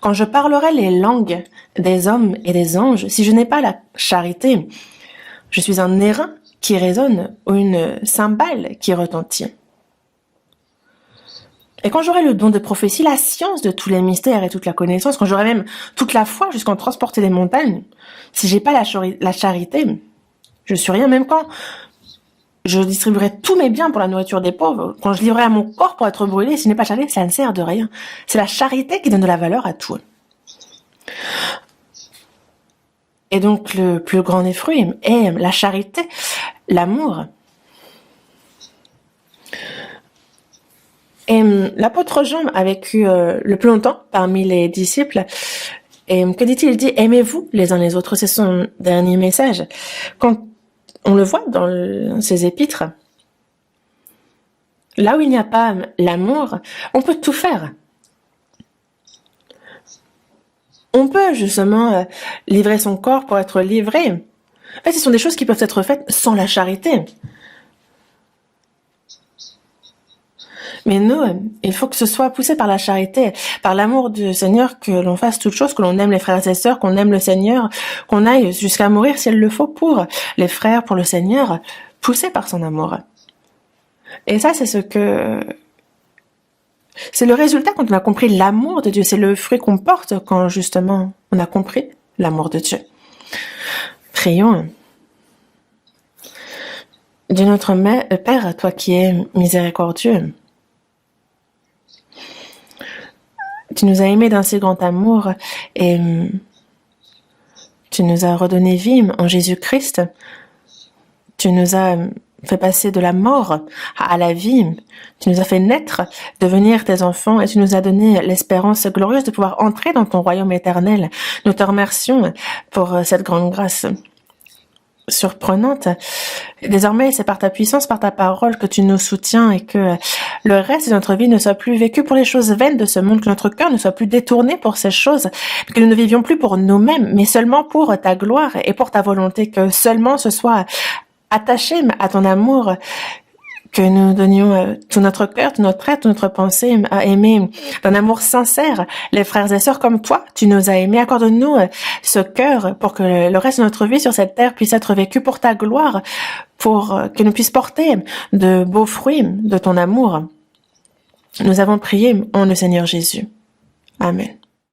Quand je parlerai les langues des hommes et des anges, si je n'ai pas la charité, je suis un airain qui résonne ou une cymbale qui retentit. Et quand j'aurai le don de prophétie, la science de tous les mystères et toute la connaissance, quand j'aurai même toute la foi jusqu'en transporter les montagnes, si j'ai pas la charité, je suis rien. Même quand je distribuerai tous mes biens pour la nourriture des pauvres, quand je livrerai à mon corps pour être brûlé, si ce n'est pas charité, ça ne sert de rien. C'est la charité qui donne de la valeur à tout. Et donc, le plus grand des fruits est la charité, l'amour. Et l'apôtre Jean a vécu le plus longtemps parmi les disciples. Et que dit-il? Il dit, aimez-vous les uns les autres. C'est son dernier message. Quand on le voit dans ses épîtres, là où il n'y a pas l'amour, on peut tout faire. On peut justement livrer son corps pour être livré. En fait, ce sont des choses qui peuvent être faites sans la charité. Mais nous, il faut que ce soit poussé par la charité, par l'amour du Seigneur, que l'on fasse toutes choses, que l'on aime les frères et sœurs, qu'on aime le Seigneur, qu'on aille jusqu'à mourir s'il le faut pour les frères, pour le Seigneur, poussé par son amour. Et ça, c'est le résultat quand on a compris l'amour de Dieu. C'est le fruit qu'on porte quand justement on a compris l'amour de Dieu. Prions. Dieu notre Père, toi qui es miséricordieux, tu nous as aimés d'un si grand amour et tu nous as redonné vie en Jésus-Christ. Tu nous as fait passer de la mort à la vie. Tu nous as fait naître, devenir tes enfants et tu nous as donné l'espérance glorieuse de pouvoir entrer dans ton royaume éternel. Nous te remercions pour cette grande grâce surprenante. Désormais, c'est par ta puissance, par ta parole que tu nous soutiens et que le reste de notre vie ne soit plus vécu pour les choses vaines de ce monde, que notre cœur ne soit plus détourné pour ces choses, que nous ne vivions plus pour nous-mêmes, mais seulement pour ta gloire et pour ta volonté, que seulement ce soit attaché à ton amour, que nous donnions tout notre cœur, tout notre être, toute notre pensée à aimer d'un amour sincère les frères et sœurs comme toi. Tu nous as aimés. Accorde-nous ce cœur pour que le reste de notre vie sur cette terre puisse être vécu pour ta gloire, pour que nous puissions porter de beaux fruits de ton amour. Nous avons prié en le Seigneur Jésus. Amen.